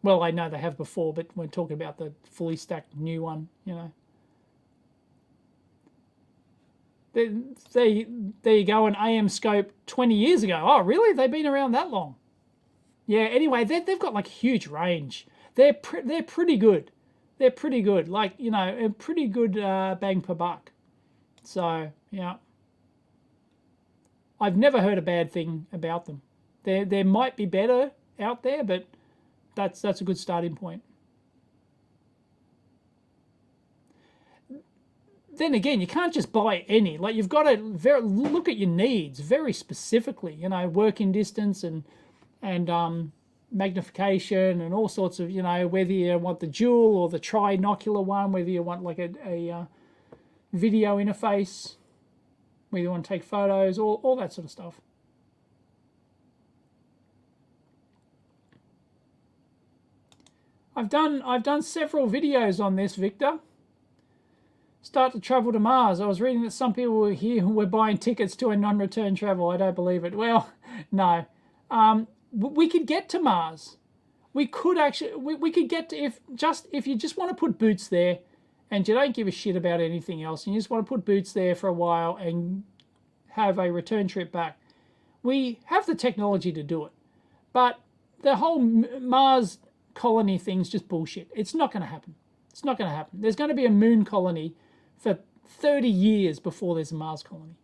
Well, I know they have before, but we're talking about the fully stacked new one, you know. There you go, an AM scope 20 years ago. Oh, really? They've been around that long? Yeah, anyway, they've got like a huge range. They're pretty good. They're pretty good. Like, you know, a pretty good bang per buck. So, yeah. I've never heard a bad thing about them. There might be better out there, but that's a good starting point. Then again, you can't just buy any. Like, you've got to look at your needs very specifically. You know, working distance and magnification and all sorts of, you know, whether you want the dual or the trinocular one, whether you want like a video interface, whether you want to take photos, all that sort of stuff. I've done several videos on this, Victor. Start to travel to Mars. I was reading that some people were here who were buying tickets to a non-return travel. I don't believe it. Well, no. We could get to Mars. We could actually. We could get to if you just want to put boots there, and you don't give a shit about anything else, and you just want to put boots there for a while and have a return trip back. We have the technology to do it, but the whole Mars colony thing's just bullshit. It's not going to happen. It's not going to happen. There's going to be a moon colony for 30 years before there's a Mars colony.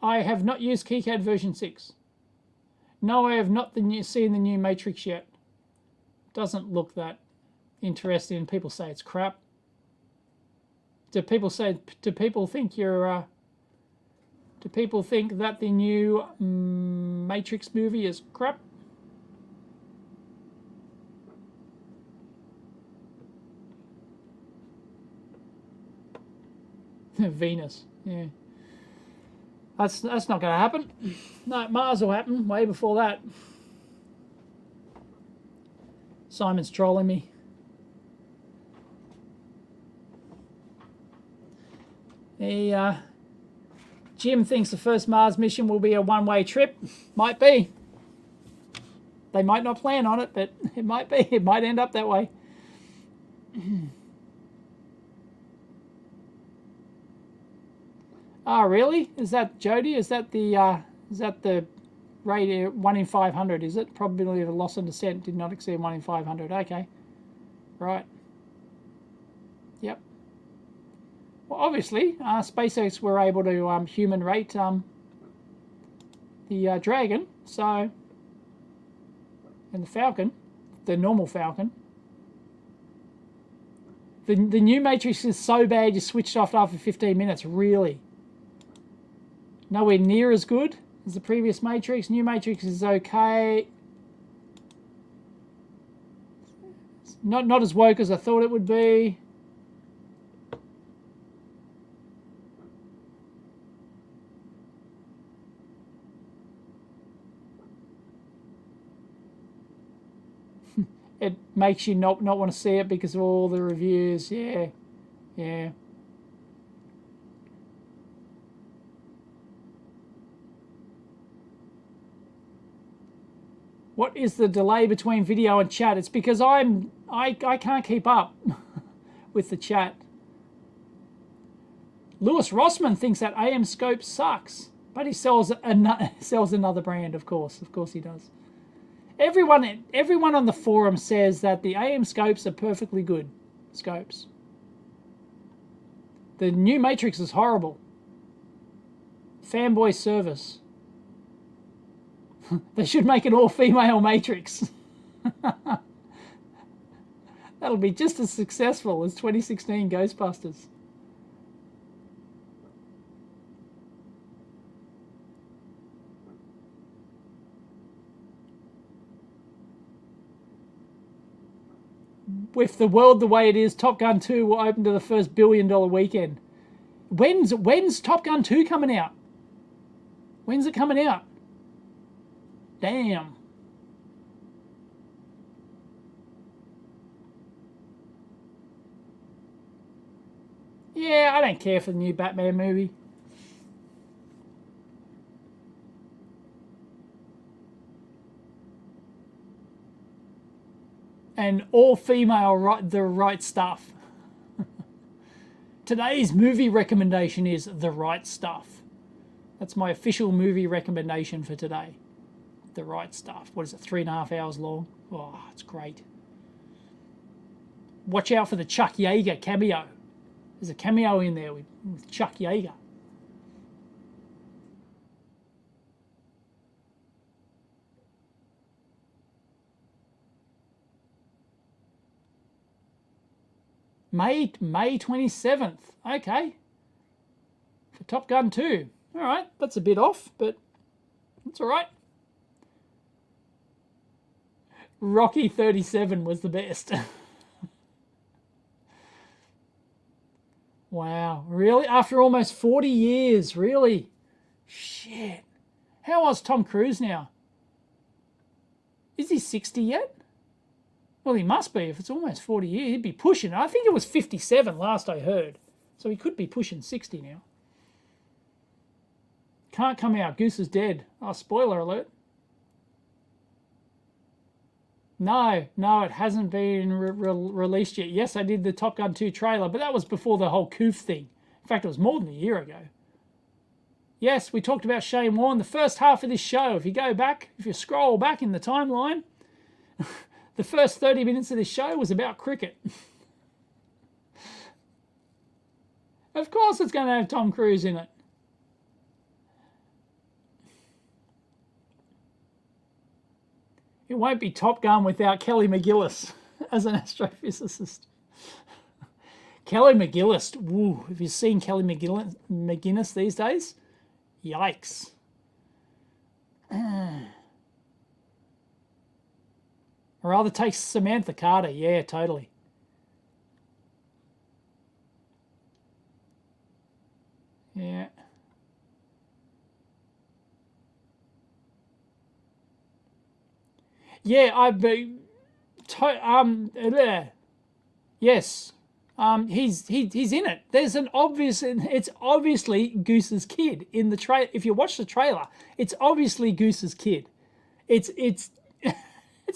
I have not used KiCad version 6. No, I have not seen the new Matrix yet. Doesn't look that interesting. People say it's crap. Do people think you're? Do people think that the new Matrix movie is crap? Venus, yeah. That's not going to happen. No, Mars will happen way before that. Simon's trolling me. Jim thinks the first Mars mission will be a one-way trip. Might be. They might not plan on it, but it might be. It might end up that way. Oh, really? Is that Jody? Is that the rate 1 in 500? Is it probability of a loss and descent did not exceed 1 in 500? Okay, right. Yep. Well, obviously, SpaceX were able to human rate the Dragon, so, and the Falcon, the normal Falcon. The new Matrix is so bad you switched off after 15 minutes. Really? Nowhere near as good as the previous Matrix. New Matrix is okay. Not as woke as I thought it would be. It makes you not want to see it because of all the reviews. Yeah, yeah. What is the delay between video and chat? It's because I can't keep up with the chat. Lewis Rossman thinks that AM scope sucks, but he sells another brand, of course. Of course he does. Everyone on the forum says that the AM scopes are perfectly good scopes. The new Matrix is horrible. Fanboy service. They should make an all-female Matrix. That'll be just as successful as 2016 Ghostbusters. With the world the way it is, Top Gun 2 will open to the first $1 billion weekend. When's Top Gun 2 coming out? When's it coming out? Damn. Yeah, I don't care for the new Batman movie. And all female write the right stuff. Today's movie recommendation is The Right Stuff. That's my official movie recommendation for today. The Right Stuff. What is it, 3.5 hours long? Oh, it's great. Watch out for the Chuck Yeager cameo. There's a cameo in there with Chuck Yeager. May 27th. Okay. For Top Gun 2. All right, that's a bit off, but that's all right. Rocky 37 was the best. Wow, really? After almost 40 years, really? Shit. How old's Tom Cruise now? Is he 60 yet? Well, he must be. If it's almost 40 years, he'd be pushing. I think it was 57 last I heard. So he could be pushing 60 now. Can't come out. Goose is dead. Oh, spoiler alert. No, it hasn't been released yet. Yes, I did the Top Gun 2 trailer, but that was before the whole Coof thing. In fact, it was more than a year ago. Yes, we talked about Shane Warne. The first half of this show, if you scroll back in the timeline, the first 30 minutes of this show was about cricket. Of course it's going to have Tom Cruise in it. It won't be Top Gun without Kelly McGillis as an astrophysicist. Kelly McGillis, woo, have you seen Kelly McGinnis these days? Yikes. I'd rather take Samantha Carter. Yeah, totally. Yeah. Yeah, yes. He's in it. There's an obvious. It's obviously Goose's kid in the trailer. If you watch the trailer, it's obviously Goose's kid. It's it's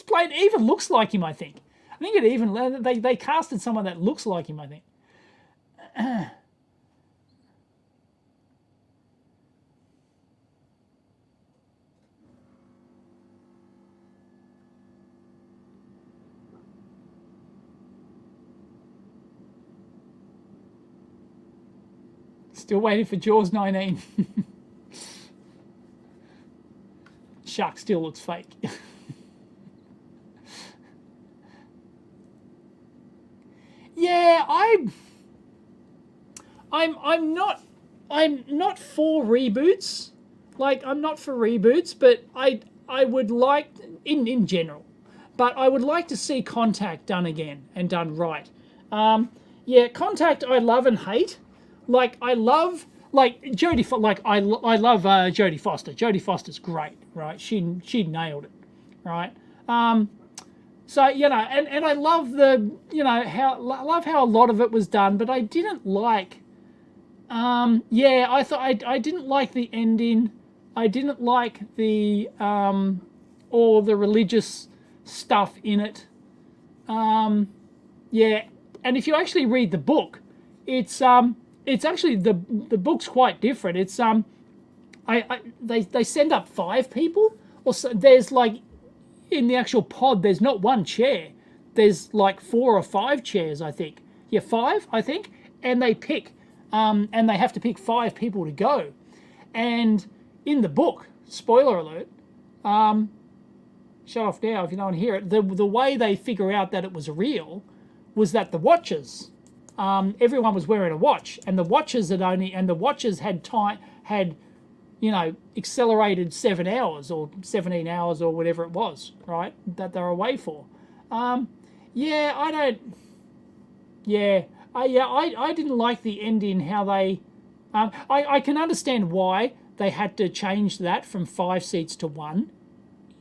played. It even looks like him. I think it even they casted someone that looks like him. I think. Still waiting for Jaws 19. Shark still looks fake. Yeah, I'm not for reboots. Like, I'm not for reboots, but I would like in general. But I would like to see Contact done again and done right. Yeah, Contact I love and hate. Like, I love, like, Jodie, like, I love Jodie Foster. Jodie Foster's great, right? She nailed it, right? So, you know, and I love the, you know, I love how a lot of it was done, but I didn't like, yeah, I didn't like the ending. I didn't like the, all the religious stuff in it. Yeah, and if you actually read the book, it's actually the book's quite different. It's they send up 5 people, or so, there's like in the actual pod there's not one chair. There's like 4 or 5 chairs, I think. Yeah, 5, I think, and they pick and they have to pick 5 people to go. And in the book, spoiler alert, shut off now if you don't want to hear it. The way they figure out that it was real was that the watches. Everyone was wearing a watch, and the watches had you know, accelerated 7 hours or 17 hours or whatever it was, right? That they're away for. Yeah, I didn't like the ending. How they, I can understand why they had to change that from 5 seats to 1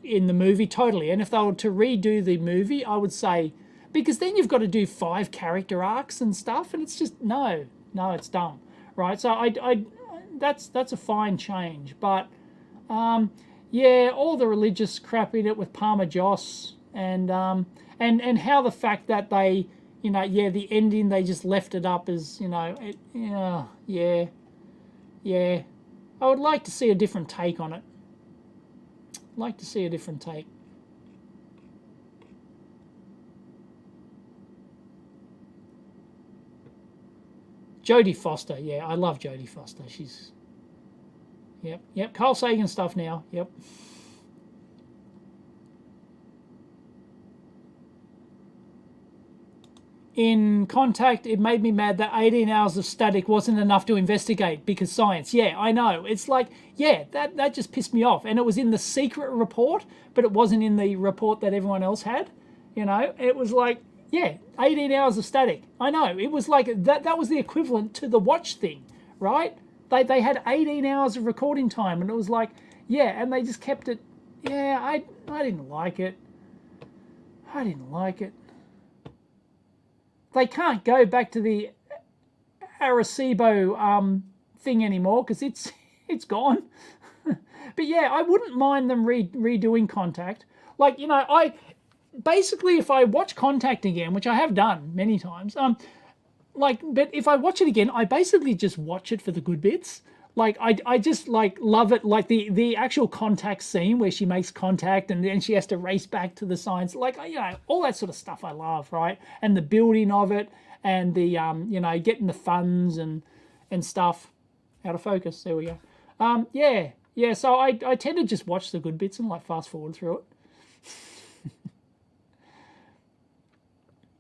in the movie, totally. And if they were to redo the movie, I would say. Because then you've got to do 5 character arcs and stuff, and it's just, no. No, it's dumb, right? So that's a fine change, but yeah, all the religious crap in it with Parma Joss and how the fact that they, yeah, the ending they just left it up as, yeah. I would like to see a different take on it. Like to see a different take. Jodie Foster, yeah, I love Jodie Foster. She's, yep. Carl Sagan stuff now, yep. In Contact, it made me mad that 18 hours of static wasn't enough to investigate because science. Yeah, I know. It's like, yeah, that just pissed me off. And it was in the secret report, but it wasn't in the report that everyone else had. It was like, yeah, 18 hours of static. I know. It was like, that was the equivalent to the watch thing, right? They had 18 hours of recording time, and it was like, yeah, and they just kept it. Yeah, I didn't like it. I didn't like it. They can't go back to the Arecibo thing anymore because it's gone. But yeah, I wouldn't mind them redoing Contact. Like, I basically, if I watch Contact again, which I have done many times, but if I watch it again, I basically just watch it for the good bits. Like, I just, like, love it. Like, the actual Contact scene where she makes contact and then she has to race back to the science. Like, all that sort of stuff I love, right? And the building of it and the, getting the funds and stuff. Out of focus. There we go. Yeah. So I tend to just watch the good bits and, like, fast forward through it.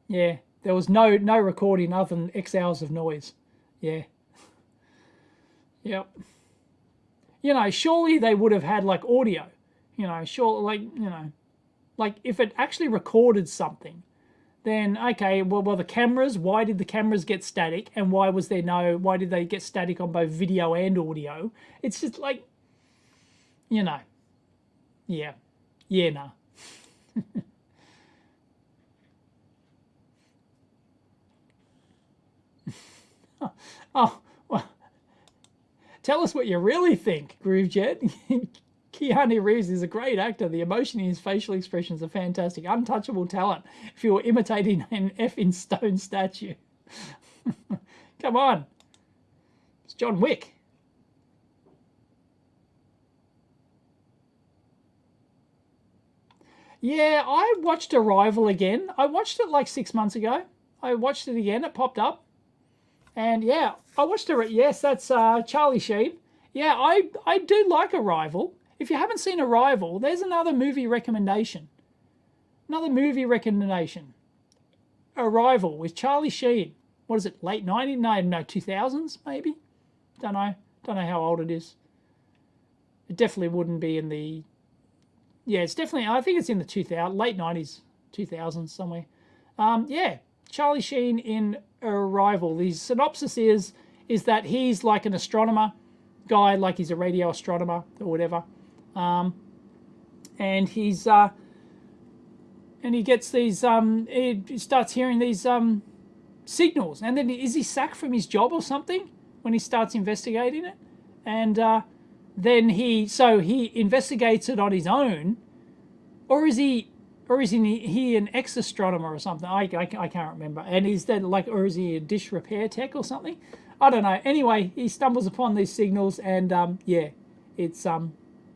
Yeah. There was no recording other than X hours of noise. Yeah. Yep. Surely they would have had like audio. Like if it actually recorded something, then okay, well the cameras, why did the cameras get static and why did they get static on both video and audio? It's just like, yeah. Yeah, nah. Oh, well. Tell us what you really think, Groovejet. Keanu Reeves is a great actor. The emotion in his facial expressions are fantastic. Untouchable talent if you were imitating an effing stone statue. Come on. It's John Wick. Yeah, I watched Arrival again. I watched it like 6 months ago. I watched it again. It popped up. And yeah, I watched it. Yes, that's Charlie Sheen. Yeah, I do like Arrival. If you haven't seen Arrival, there's another movie recommendation. Arrival with Charlie Sheen. What is it, late 90s? No, 2000s maybe? Don't know how old it is. It definitely wouldn't be in the... Yeah, it's definitely... I think it's in the 2000s, late 90s, 2000s somewhere. Yeah, Charlie Sheen in Arrival. The synopsis is that he's like an astronomer guy, like he's a radio astronomer or whatever, and he's and he gets these he starts hearing these signals, and then is he sacked from his job or something when he starts investigating it, and then he investigates it on his own, or is he an ex-astronomer or something? I can't remember. And is that like, or is he a dish repair tech or something? I don't know. Anyway, he stumbles upon these signals, and yeah, it's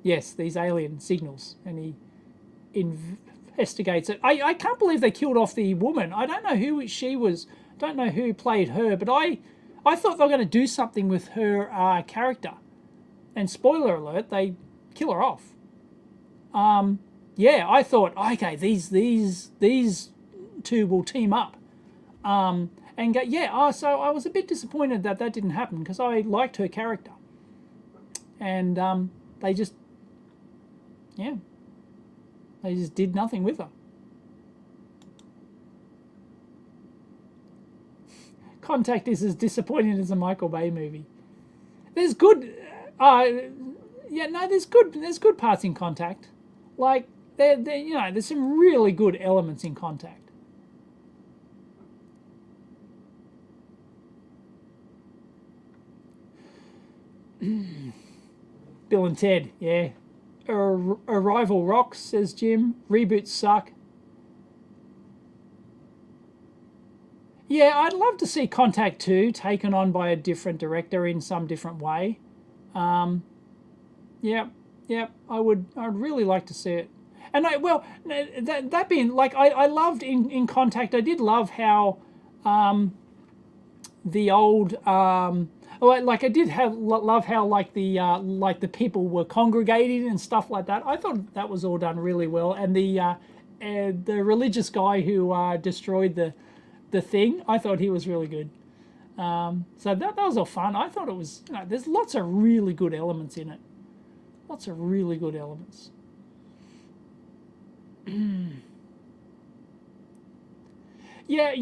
yes, these alien signals, and he investigates it. I can't believe they killed off the woman. I don't know who she was. Don't know who played her, but I thought they were going to do something with her character. And spoiler alert, they kill her off. Yeah, I thought, okay, these two will team up, and go, yeah. So I was a bit disappointed that didn't happen because I liked her character, and they just did nothing with her. Contact is as disappointing as a Michael Bay movie. There's good, there's good parts in Contact, like. There's some really good elements in Contact. Bill and Ted, yeah. Arrival rocks, says Jim. Reboots suck. Yeah, I'd love to see Contact 2 taken on by a different director in some different way. Yeah, I would. I'd really like to see it. And that being like, I loved in Contact. I did love how the old like I did love how like the people were congregating and stuff like that. I thought that was all done really well. And the religious guy who destroyed the thing, I thought he was really good. So that was all fun. I thought it was, there's lots of really good elements in it. Lots of really good elements. Yeah,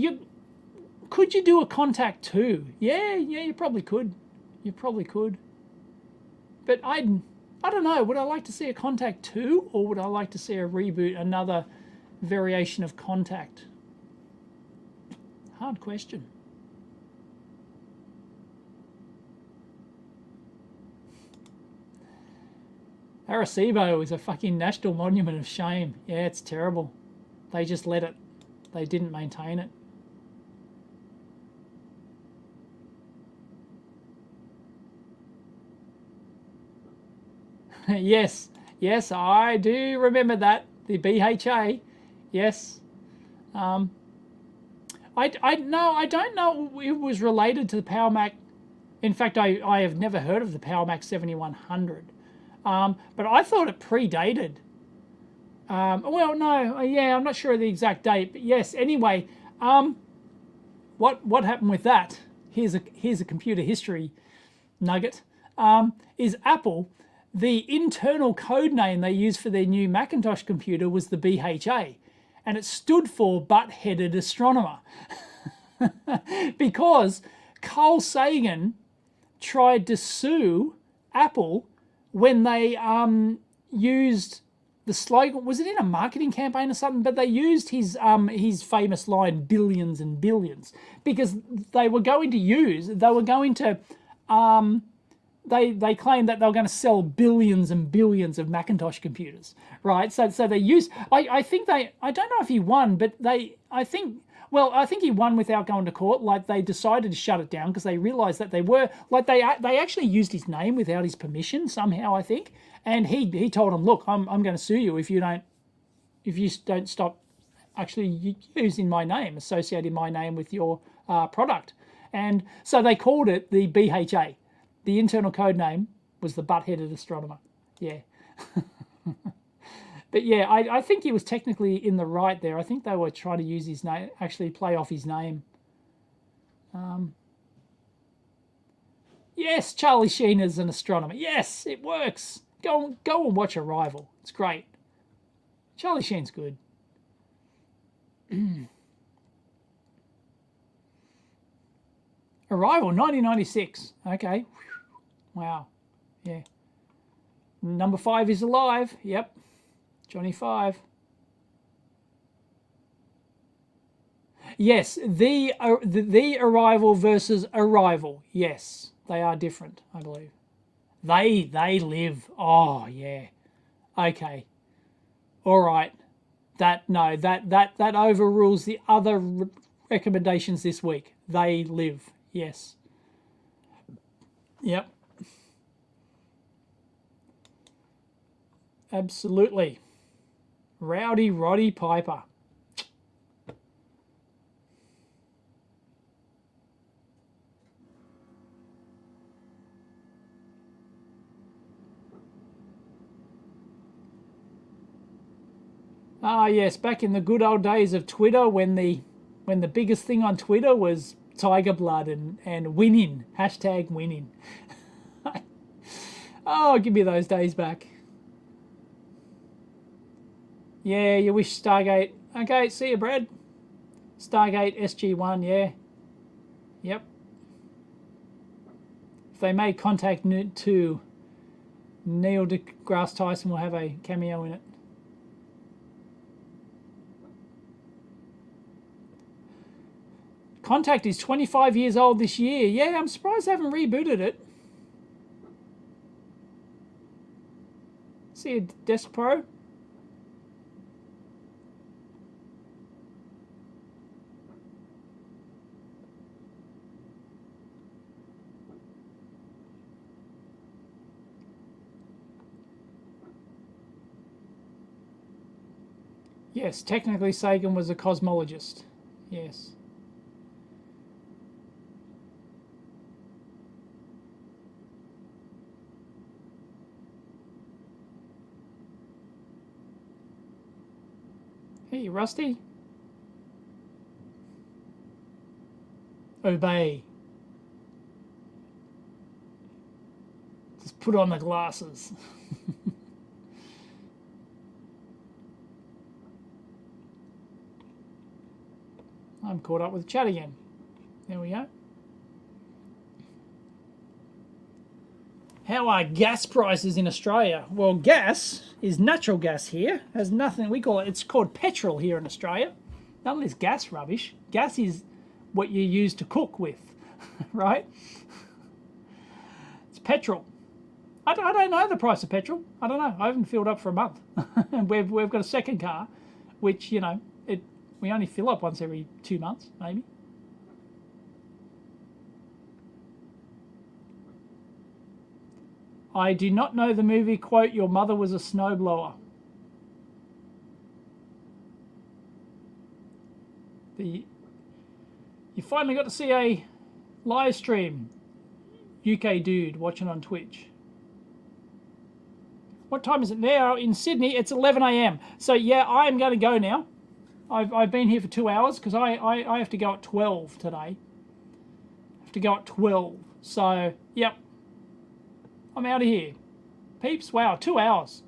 could you do a Contact 2? Yeah, you probably could. You probably could. But I don't know. Would I like to see a Contact 2, or would I like to see a reboot, another variation of Contact? Hard question. Arecibo is a fucking national monument of shame. Yeah, it's terrible. They just let it. They didn't maintain it. Yes, I do remember that. The BHA. Yes. I don't know it was related to the Power Mac. In fact, I have never heard of the Power Mac 7100. But I thought it predated. Well, no, yeah, I'm not sure of the exact date, but yes. Anyway, what happened with that? Here's a computer history nugget. Is Apple, the internal code name they used for their new Macintosh computer was the BHA, and it stood for butt-headed astronomer, because Carl Sagan tried to sue Apple when they used the slogan. Was it in a marketing campaign or something? But they used his famous line, billions and billions, because they were going to they claimed that they were going to sell billions and billions of Macintosh computers, right? So they used, I think I don't know if he won, but I think he won without going to court. Like, they decided to shut it down because they realized that they were, like, they actually used his name without his permission somehow, I think. And he told them, look, I'm going to sue you if you don't stop actually using my name, associating my name with your product. And so they called it the BHA. The internal code name was the butt-headed astronomer. Yeah. But yeah, I think he was technically in the right there. I think they were trying to use his name, actually play off his name. Yes, Charlie Sheen is an astronomer. Yes, it works. Go and watch Arrival. It's great. Charlie Sheen's good. Arrival, 1996. Okay. Wow. Yeah. Number 5 is alive. Yep. Johnny 5. Yes, the Arrival versus Arrival. Yes, they are different, I believe. They live. Oh yeah. Okay. All right. That overrules the other recommendations this week. They live. Yes. Yep. Absolutely. Rowdy Roddy Piper. Ah, yes, back in the good old days of Twitter, when the biggest thing on Twitter was Tiger Blood and winning. Hashtag winning. Oh, give me those days back. Yeah, you wish Stargate. Okay, see you, Brad. Stargate SG-1, yeah. Yep. If they made Contact 2, Neil deGrasse Tyson will have a cameo in it. Contact is 25 years old this year. Yeah, I'm surprised they haven't rebooted it. See a Desk Pro? Yes, technically Sagan was a cosmologist. Yes. Hey, Rusty. Obey. Just put on the glasses. I'm caught up with chat again. There we go. How are gas prices in Australia? Well, gas is natural gas here. Has nothing, we call it, it's called petrol here in Australia. None of this gas rubbish. Gas is what you use to cook with, right? It's petrol. I don't know the price of petrol. I don't know. I haven't filled up for a month. And we've got a second car, which, you know, we only fill up once every 2 months, maybe. I do not know the movie, quote, your mother was a snowblower. You finally got to see a live stream. UK dude watching on Twitch. What time is it now? In Sydney, it's 11 AM. So yeah, I am going to go now. I've been here for 2 hours because I have to go at 12 today. I have to go at 12. So, yep. I'm out of here. Peeps, wow, 2 hours.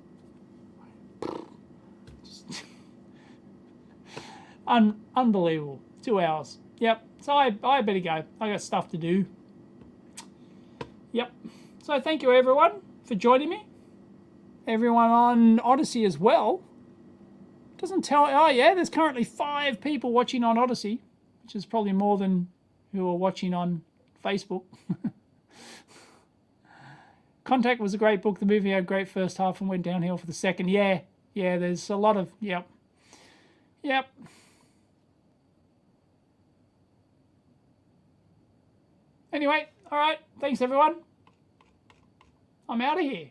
Unbelievable. 2 hours. Yep. So I better go. I got stuff to do. Yep. So thank you everyone for joining me. Everyone on Odyssey as well. Doesn't tell. Oh yeah, there's currently 5 people watching on Odyssey, which is probably more than who are watching on Facebook. Contact was a great book. The movie had a great first half and went downhill for the second. Yeah, there's a lot of, yep. Anyway, all right. Thanks, everyone. I'm out of here.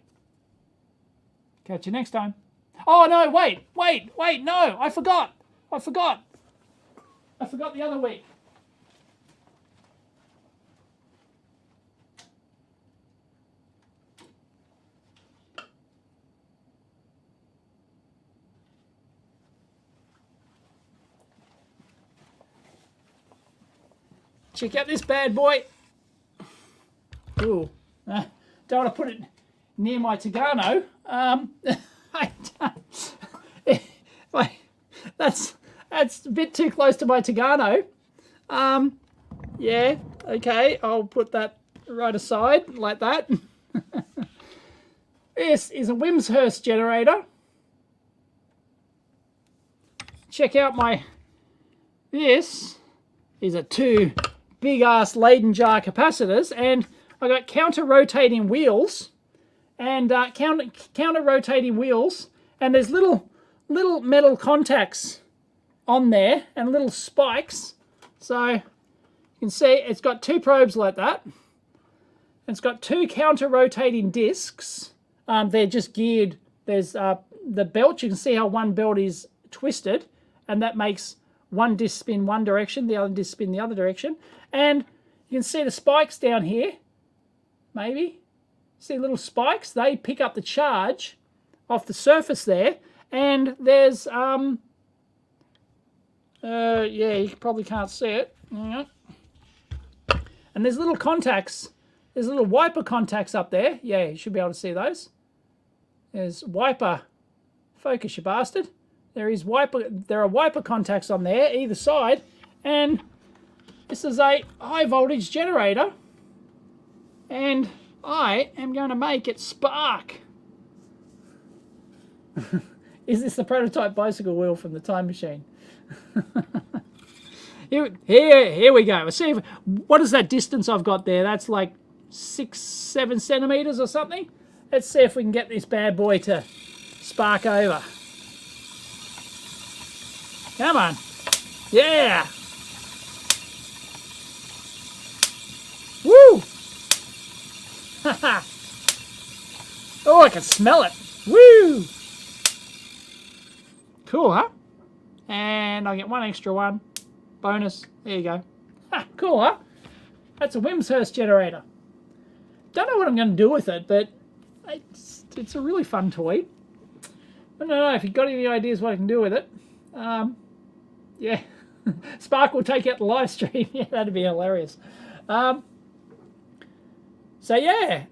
Catch you next time. Oh, no, wait, no, I forgot the other week. Check out this bad boy. Ooh, don't want to put it near my Tagano. That's a bit too close to my Tagano. Yeah, okay, I'll put that right aside like that. This is a Wimshurst generator. Check out this is a 2 big ass Leyden jar capacitors, and I got counter rotating wheels. And counter rotating wheels, and there's little metal contacts on there and little spikes. So you can see it's got 2 probes like that. It's got 2 counter rotating discs. They're just geared. There's the belt. You can see how one belt is twisted, and that makes one disc spin one direction, the other disc spin the other direction. And you can see the spikes down here. Maybe. See little spikes? They pick up the charge off the surface there, and there's yeah, you probably can't see it. And there's little contacts. There's little wiper contacts up there. Yeah, you should be able to see those. There's wiper. Focus, you bastard. There are wiper contacts on there either side, and this is a high voltage generator, and I am going to make it spark. Is this the prototype bicycle wheel from the Time Machine? Here we go. Let's see what is that distance I've got there. That's like 6-7 centimeters or something. Let's see if we can get this bad boy to spark over. Come on. Yeah. Woo. Oh, I can smell it. Woo. Cool, huh? And I get one extra one. Bonus. There you go. Ha, cool, huh? That's a Wimshurst generator. Don't know what I'm going to do with it, but it's a really fun toy. I don't know if you've got any ideas what I can do with it. Yeah. Spark will take out the live stream. Yeah, that'd be hilarious. So yeah.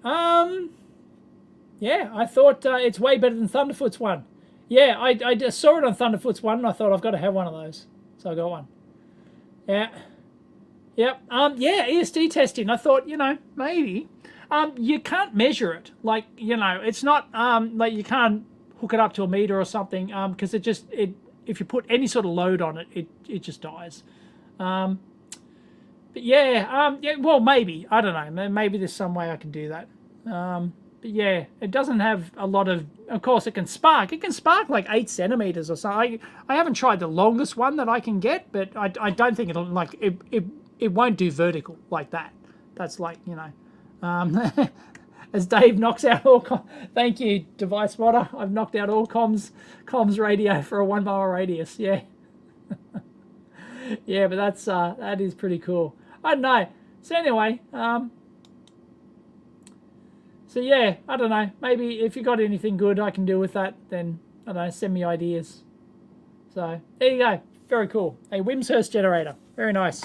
Yeah, I thought it's way better than Thunderfoot's one. Yeah, I just saw it on Thunderfoot's one, and I thought I've got to have one of those. So I got one. Yeah. Yep. Yeah, ESD testing. I thought, you know, maybe. You can't measure it. Like, you know, it's not like you can't hook it up to a meter or something because if you put any sort of load on it, it just dies. But yeah, yeah, well, maybe. I don't know. Maybe there's some way I can do that. But yeah, it doesn't have a lot of course, it can spark. It can spark like 8 centimeters or something. I haven't tried the longest one that I can get, but I don't think it'll, like, it won't do vertical like that. That's like, you know, as Dave knocks out all thank you, Device Spotter. I've knocked out all comms radio for a 1 mile radius. Yeah. Yeah, but that is pretty cool. I don't know. So anyway, so yeah, I don't know. Maybe if you got anything good I can do with that, then I don't know, send me ideas. So there you go. Very cool. A Wimshurst generator. Very nice.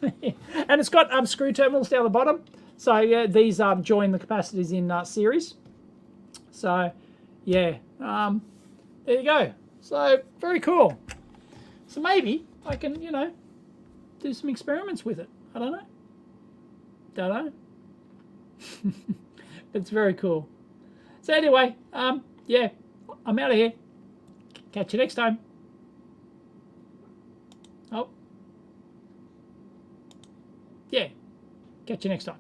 And it's got screw terminals down the bottom. So yeah, these join the capacitors in series. So yeah, there you go. So very cool. So maybe I can, you know, do some experiments with it. I don't know. Don't know. It's very cool. So anyway, yeah, I'm out of here. Catch you next time. Oh. Yeah. Catch you next time.